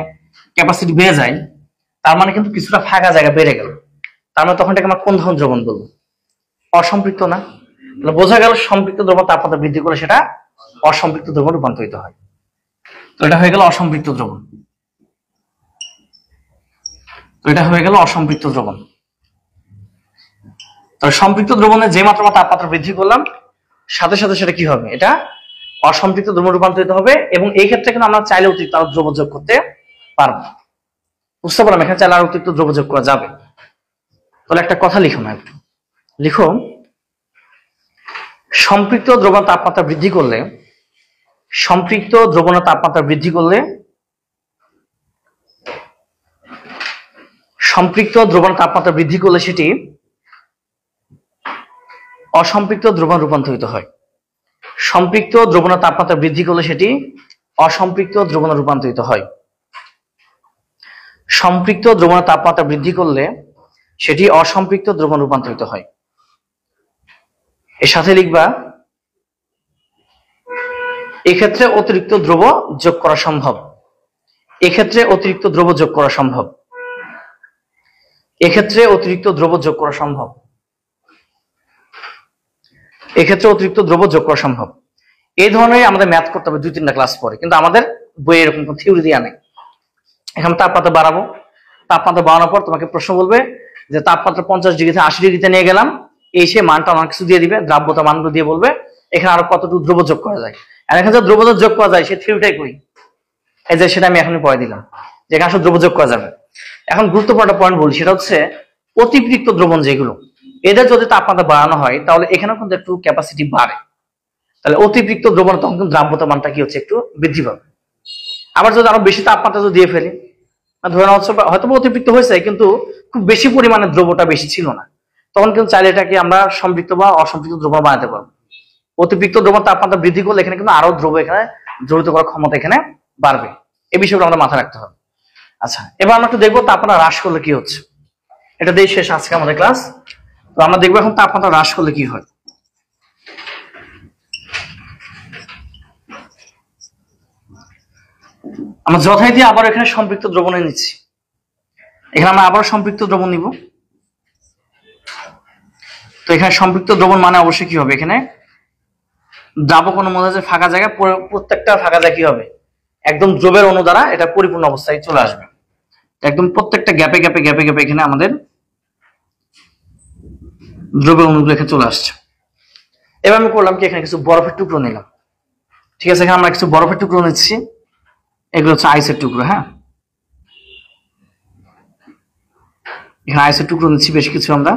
ক্যাপাসিটি বেড়ে যায়, তার মানে কিন্তু কিছুটা ফাঁকা জায়গা বেড়ে গেল। তার মানে তখন এটাকে আমরা কোন ধরনের দ্রবণ বলবো? অসম্পৃক্ত না? তাহলে বোঝা গেল সম্পৃক্ত দ্রবণ তাপমাত্রা বৃদ্ধি করে সেটা অসম্পৃক্ত দ্রবণ রূপান্তরিত হয়। তো এটা হয়ে গেল অসম্পৃক্ত দ্রবণ। তো এটা হয়ে গেল অসম্পৃক্ত দ্রবণ। তবে সম্পৃক্ত দ্রবণে যে মাত্রা তাপমাত্রা বৃদ্ধি করলাম সাথে সাথে সেটা কি হবে? এটা অসম্পৃক্ত দ্রবণ রূপান্তরিত হবে। এবং এই ক্ষেত্রে কিন্তু আমরা চাইলে অতিরিক্ত আরো দ্রব্য যোগ করতে পারবো। বুঝতে পারলাম? এখানে চাইলে আরো অতিরিক্ত দ্রব্য যোগ করা যাবে। তাহলে একটা কথা লিখো না, একটু লিখো, সম্পৃক্ত দ্রবণ তাপমাত্রা বৃদ্ধি করলে, সম্পৃক্ত দ্রবণের তাপমাত্রা বৃদ্ধি করলে, সম্পৃক্ত দ্রবণের তাপমাত্রা বৃদ্ধি করলে সেটি অসম্পৃক্ত দ্রবণ রূপান্তরিত হয়। সম্পৃক্ত দ্রবণের তাপমাত্রা বৃদ্ধি করলে সেটি অসম্পৃক্ত দ্রবণে রূপান্তরিত হয়। সম্পৃক্ত দ্রবণের তাপমাত্রা বৃদ্ধি করলে সেটি অসম্পৃক্ত দ্রবণ রূপান্তরিত হয়। এর সাথে লিখবা, এক্ষেত্রে অতিরিক্ত দ্রব্য যোগ করা সম্ভব। এক্ষেত্রে অতিরিক্ত দ্রব্য যোগ করা সম্ভব। এক্ষেত্রে অতিরিক্ত দ্রব্য যোগ করা সম্ভব। এক্ষেত্রে অতিরিক্ত দ্রব্য যোগ করা সম্ভব। এই ধরনের আমাদের ম্যাথ করতে হবে 2-3টা ক্লাস পরে, কিন্তু আমাদের বইয়ে এরকম কোন থিওরি দেওয়া নেই। এখানে তাপমাত্রা বাড়াবো, তাপমাত্রা বাড়ানোর পর তোমাকে প্রশ্ন বলবে যে তাপমাত্রা 50 ডিগ্রি থেকে 80 ডিগ্রিতে নিয়ে গেলাম, এই সে মানটা আমার কিছু দিয়ে দিবে, দ্রাব্যতা মানগুলো দিয়ে বলবে এখানে আরো কতটুকু দ্রব্য যোগ করা যায়। আর এখানে যে দ্রব্য যোগ করা যায় সেই থিওরিটাই কই, এই যে সেটা আমি এখনই পড়ে দিলাম যে এখানে আসলে দ্রব্য যোগ করা যাবে। এখন গুরুত্বপূর্ণ একটা পয়েন্ট বলি, সেটা হচ্ছে অতিরিক্ত দ্রবণ যেগুলো, এদের যদি তাপমাত্রা বাড়ানো হয় তাহলে এখানেও কিন্তু একটু ক্যাপাসিটি বাড়ে। তাহলে অতিরিক্ত দ্রবণ তখন কিন্তু দ্রাব্যতা মানটা কি হচ্ছে, একটু বৃদ্ধি পাবে। আবার যদি আরো বেশি তাপমাত্রা যদি দিয়ে ফেলি, ধরে নেওয়া হচ্ছে হয়তো অতিরিক্ত হয়েছে কিন্তু খুব বেশি পরিমাণে দ্রব্যটা বেশি ছিল না, তখন কিন্তু চাইলে এটাকে আমরা সম্পৃক্ত বা অসম্পৃক্ত দ্রবণ বানাতে পারবো। অতিরিক্ত দ্রবণ তাপমাত্রা বৃদ্ধি করলে এখানে কিন্তু আরো দ্রব্য এখানে জড়িত করার ক্ষমতা এখানে বাড়বে। এই বিষয়গুলো আমাদের মাথায় রাখতে হবে। আচ্ছা, এবার আমরা একটু দেখবো তাপমাত্রা হ্রাস করলে কি হচ্ছে। এটা দিয়ে শেষ আজকে আমাদের ক্লাস। তো আমরা দেখবো এখন তাপমাত্রা হ্রাস করলে কি হয়। আমরা যথারীতি আবার এখানে সম্পৃক্ত দ্রবণে নিচ্ছি। এখানে আমরা আবার সম্পৃক্ত দ্রবণ নিব। তো এখানে সম্পৃক্ত দ্রবণ মানে অবশ্যই কি হবে, এখানে দ্রাবক অণুর মধ্যে যে ফাঁকা জায়গা, প্রত্যেকটা ফাঁকা জায়গা কি হবে, একদম দ্রবের অণু দ্বারা এটা পরিপূর্ণ অবস্থায় চলে আসবে। একদম প্রত্যেকটা গ্যাপে গ্যাপে গ্যাপে গ্যাপে এখানে আমাদের দ্রবের অণুগুলো এখানে চলে আসছে। এবার আমি করলাম কি, এখানে কিছু বরফের টুকরো নিলাম। ঠিক আছে, এখানে আমরা কিছু বরফের টুকরো নিচ্ছি, এগুলো হচ্ছে আইসের টুকরো। হ্যাঁ, এখানে আইসের টুকরো নিচ্ছি বেশ কিছু আমরা,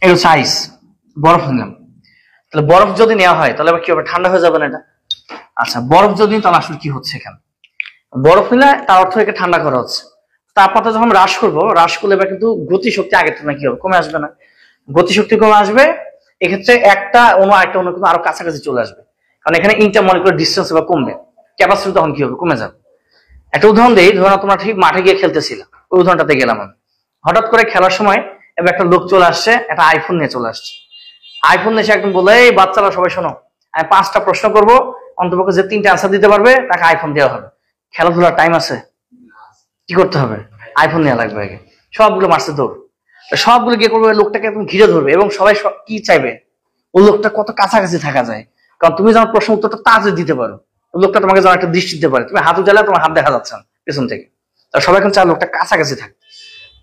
এগুলো হচ্ছে আইস, বরফ নিলাম। তাহলে বরফ যদি নেওয়া হয় তাহলে আবার কি হবে, ঠান্ডা হয়ে যাবে না এটা? আচ্ছা, বরফ যদি তাহলে আসলে কি হচ্ছে, এখানে বরফ নিলে তার অর্থ একে ঠান্ডা করা হচ্ছে। তাপমাত্রা যখন হ্রাস করবো, হ্রাস করলে এবার কিন্তু গতিশক্তি আগের তুলনায় কি হবে, কমে আসবে না? গতিশক্তি কমে আসবে। এক্ষেত্রে একটা অণু আরেকটা অণু কিন্তু আরো কাছাকাছি চলে আসবে, কারণ এখানে ইন্টারমলিকুলার ডিস্টেন্স এবার কমবে, ক্যাপাসিটি তখন কি হবে, কমে যাবে। একটা উদাহরণ দেই, ধরো তোমরা ঠিক মাঠে গিয়ে খেলতেছিলাম, ওই উদাহরণটাতে গেলাম আমি। হঠাৎ করে খেলার সময় এবার একটা লোক চলে আসছে, একটা আইফোন নিয়ে চলে আসছে। আইফোন নিয়ে একদম বলে, এই বাচ্চারা সবাই শোনো, আমি 5টা প্রশ্ন করবো, অন্তপক্ষে যে 3টে আনসার দিতে পারবে তাকে আইফোন দেওয়া হবে। খেলাধুলার টাইম আছে, কি করতে হবে, আইফোন নেওয়া লাগবে আগে। সবগুলো মারছে দৌড়, সবগুলো গিয়ে করবে, লোকটাকে একদম ঘিরে ধরবে এবং সবাই কি চাইবে, ওই লোকটা কত কাছাকাছি থাকা যায়, কারণ তুমি যেমন প্রশ্ন উত্তরটা তাড়াতাড়ি দিতে পারো, ওই লোকটা তোমাকে যেমন একটা দৃষ্টি দিতে পারে, তুমি হাত উঠালে তোমার হাত দেখা যাচ্ছে না পেছন থেকে, সবাই এখন চায় লোকটা কাছাকাছি থাকে।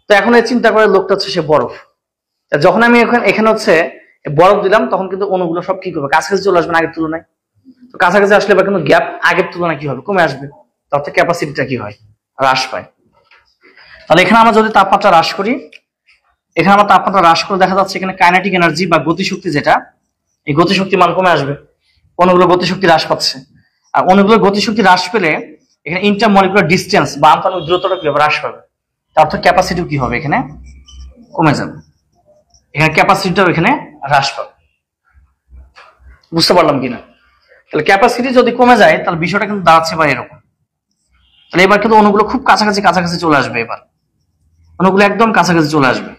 তো এখন এই চিন্তা করে লোকটা হচ্ছে সে বরফ। যখন আমি এখানে হচ্ছে বরফ দিলাম, তখন কিন্তু অণুগুলো সব কি করবে, কাছাকাছি চলে আসবে না আগের তুলনায়। তো কাছাকাছি আসলে এবার কিন্তু গ্যাপ আগের তুলনায় কি হবে, কমে আসবে। তাতে ক্যাপাসিটিটা কি হয়, হ্রাস পায়। তাহলে এখানে আমরা যদি তাপমাত্রা হ্রাস করি, এখানে আমরা তাপমাত্রা হ্রাস করে দেখা যাচ্ছে এখানে কাইনেটিক এনার্জি বা গতিশক্তি যেটা, এই গতিশক্তি মান কমে আসবে, অণুগুলো গতিশক্তি হ্রাস পাচ্ছে। আর অণুগুলোর গতিশক্তি হ্রাস পেলে এখানে ইন্টারমলিকুলার ডিস্টেন্স বা আন্তঃআণবিক দূরত্বটা কি হবে, হ্রাস পাবে। তার অর্থ ক্যাপাসিটিও কি হবে, এখানে কমে যাবে, এখানে ক্যাপাসিটিটাও এখানে হ্রাস পাবে। বুঝতে পারলাম কিনা? তাহলে ক্যাপাসিটি যদি কমে যায় তাহলে বিষয়টা কিন্তু দাঁড়াচ্ছে বা এরকম। তাহলে এবার কিন্তু অণুগুলো খুব কাছাকাছি কাছাকাছি চলে আসবে, এবার অণুগুলো একদম কাছাকাছি চলে আসবে।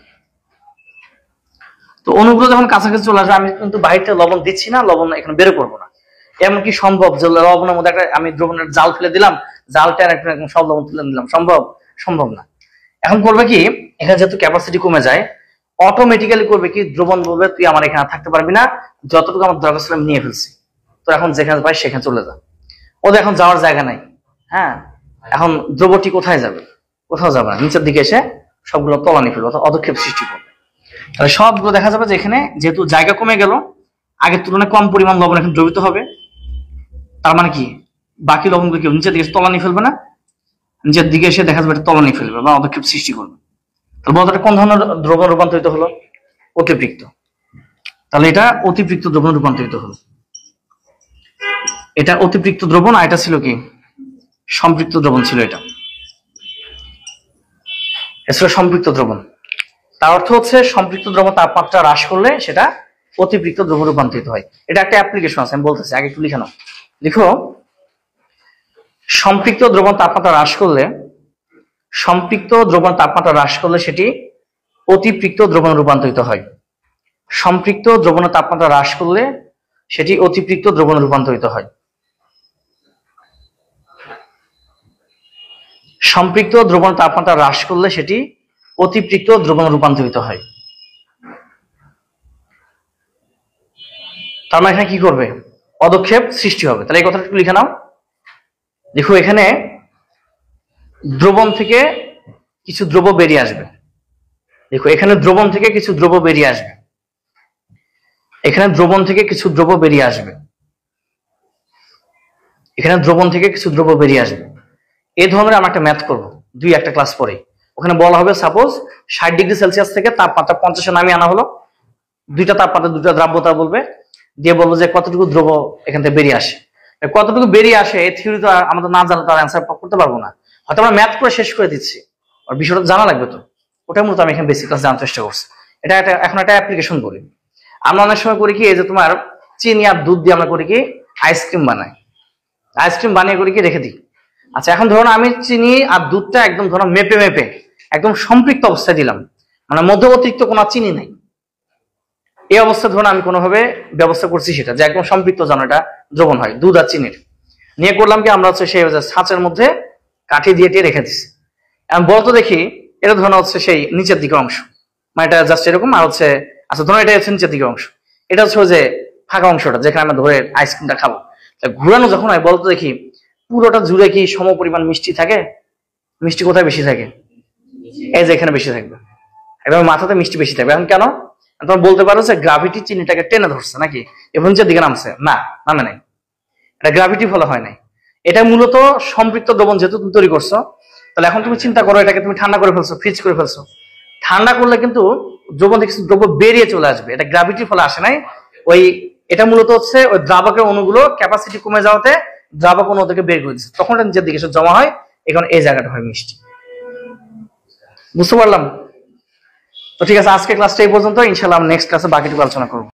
তো অণুগুলো যখন কাছাকাছি চলে আসবে, আমি কিন্তু বাইরে লবণ দিচ্ছি না, লবণ এখানে বের করবো না। এমন কি সম্ভব যে লবণের মধ্যে একটা আমি দ্রবণের জাল ফেলে দিলাম, জালটা একটা সব লবণ তুলে দিলাম? সম্ভব? সম্ভব না। এখন করবে কি, এখানে যেহেতু ক্যাপাসিটি কমে যায়, অটোমেটিক্যালি করবে কি, দ্রবণ বলবে তুই আমার এখানে থাকতে পারবি না, যতটুকু আমার দরকার ছিল আমি নিয়ে ফেলছি, তো এখন যেখানে পাই সেখানে চলে যা। ওদের এখন যাওয়ার জায়গা নাই। হ্যাঁ, এখন দ্রবটি কোথায় যাবে? কোথাও যাবে না, নিচের দিকে এসে সবগুলো তলানি ফেলবে, অর্থাৎ অদক্ষেপ সৃষ্টি করবে। তাহলে সবগুলো দেখা যাবে যে এখানে যেহেতু জায়গা কমে গেল, আগের তুলনায় কম পরিমাণ লবণ এখন দ্রবীভূত হবে। তার মানে কি, বাকি লবণগুলো কেউ নিচের দিকে তলানি ফেলবে না, নিচের দিকে এসে দেখা যাবে এটা তলানি ফেলবে বা অদক্ষেপ সৃষ্টি করবে। তাহলে বলতে কোন ধরনের দ্রবণ রূপান্তরিত হলো? অতিরিক্ত। তাহলে এটা অতিরিক্ত দ্রবণ রূপান্তরিত হলো। এটা অতিরিক্ত দ্রবণ, আর এটা ছিল কি, সম্পৃক্ত দ্রবণ ছিল। এটা ছিল সম্পৃক্ত দ্রবণ। তার অর্থ হচ্ছে সম্পৃক্ত দ্রবণ তাপমাত্রা হ্রাস করলে সেটা অতিরিক্ত দ্রবণ রূপান্তরিত হয়। এটা একটা অ্যাপ্লিকেশন আছে, আমি বলতেছি, আগে একটু লিখে নাও। লিখো, সম্পৃক্ত দ্রবণ তাপমাত্রা হ্রাস করলে, সম্পৃক্ত দ্রবণ তাপমাত্রা হ্রাস করলে সেটি অতিরিক্ত দ্রবণ রূপান্তরিত হয়। সম্পৃক্ত দ্রবণের তাপমাত্রা হ্রাস করলে সেটি অতিরিক্ত দ্রবণে রূপান্তরিত হয়। সম্পৃক্ত দ্রবণ তাপমাত্রা হ্রাস করলে সেটি অতিরিক্ত দ্রবণে রূপান্তরিত হয়। তার মানে এখানে কি করবে? অদক্ষেপ সৃষ্টি হবে। তাহলে এই কথাটা একটু লিখে নাও। দেখো, এখানে দ্রবণ থেকে কিছু দ্রব্য বেরিয়ে আসবে। দেখো, এখানে দ্রবণ থেকে কিছু দ্রব্য বেরিয়ে আসবে, এখানে দ্রবণ থেকে কিছু দ্রব্য বেরিয়ে আসবে, এখানে দ্রবণ থেকে কিছু দ্রব্য বেরিয়ে আসবে। এই ধরনের আমরা একটা ম্যাথ করবো একটা ক্লাস পরে। ওখানে বলা হবে সাপোজ 60°C থেকে তাপমাত্রা 50-এ নামিয়ে আনা হলো, দুইটা তাপমাত্রা, দুইটা দ্রাব্যতা বলবে, দিয়ে বলবো যে কতটুকু দ্রব্য এখান থেকে বেরিয়ে আসে। কতটুকু বেরিয়ে আসে এই থিওরি তো আমাদের না জানলে তার অ্যান্সার করতে পারবো না। হয়তো আমরা ম্যাথ করে শেষ করে দিচ্ছি, আর বিষয়টা জানা লাগবে। তো ওটাই মূলত আমি এখানে বেসিক ক্লাস জানার চেষ্টা করছি। এটা এখন একটা অ্যাপ্লিকেশন করি। আমরা অনেক সময় করি কি, এই যে তোমার চিনি আর দুধ দিয়ে আমরা করি কি, আইসক্রিম বানাই। আইসক্রিম বানিয়ে করি কি, রেখে দিই। আচ্ছা, এখন ধরুন আমি চিনি আর দুধটা একদম ধরো মেপে মেপে একদম সম্পৃক্ত অবস্থায় দিলাম, মানে মধ্যে অতিরিক্ত কোনো চিনি নাই। এই অবস্থা ধরুন আমি কোনোভাবে ব্যবস্থা করছি সেটা যে একদম সম্পৃক্ত যেন এটা দ্রবণ হয়, দুধ আর চিনির। নিয়ে করলাম কি, আমরা হচ্ছে সেই ছাঁচের মধ্যে কাঠি দিয়ে রেখে দিচ্ছি। এখন বলতো দেখি, এটা ধরুন হচ্ছে সেই নিচের দিকের অংশ, মানে এটা জাস্ট এরকম, আর হচ্ছে আচ্ছা ধরুন এটা হচ্ছে নিচের দিকের অংশ, এটা হচ্ছে ওই যে ফাঁকা অংশটা যেখানে আমরা ধরে আইসক্রিমটা খাবো। ঘুরানো যখন হয়, বলতো দেখি পুরোটা জুড়ে কি সম পরিমাণ মিষ্টি থাকে? মিষ্টি কোথায় বেশি থাকে? এই যে এখানে বেশি থাকবে, এবার মাথাতে মিষ্টি বেশি থাকবে। এখন কেন? তোমার বলতে পারো যে গ্রাভিটি চিনিটাকে টেনে ধরছে নাকি, এবং নিচের দিকে নামছে না, নামে নাই, এটা গ্রাভিটি ফলে হয় নাই। এটা মূলত সম্পৃক্ত দ্রবণ যেহেতু তুমি তৈরি করছো, তাহলে এখন তুমি চিন্তা করো, এটাকে তুমি ঠান্ডা করে ফেলছো, ফ্রিজ করে ফেলছো। ঠান্ডা করলে কিন্তু দ্রবণ থেকে দ্রব্য বেরিয়ে চলে আসবে, এটা গ্রাভিটির ফলে আসে নাই। ওই এটা মূলত হচ্ছে ওই দ্রাবকের অণুগুলো ক্যাপাসিটি কমে যাওয়াতে দ্রাবক অণু থেকে বের করে দিচ্ছে, তখন এটা নিচের দিকে জমা হয়, এখন এই জায়গাটা হয় মিষ্টি। বুঝতে পারলাম? তো ঠিক আছে, আজকে ক্লাসটা এই পর্যন্ত। ইনশাআল্লাহ নেক্সট ক্লাসে বাকিটুকু আলোচনা করবো।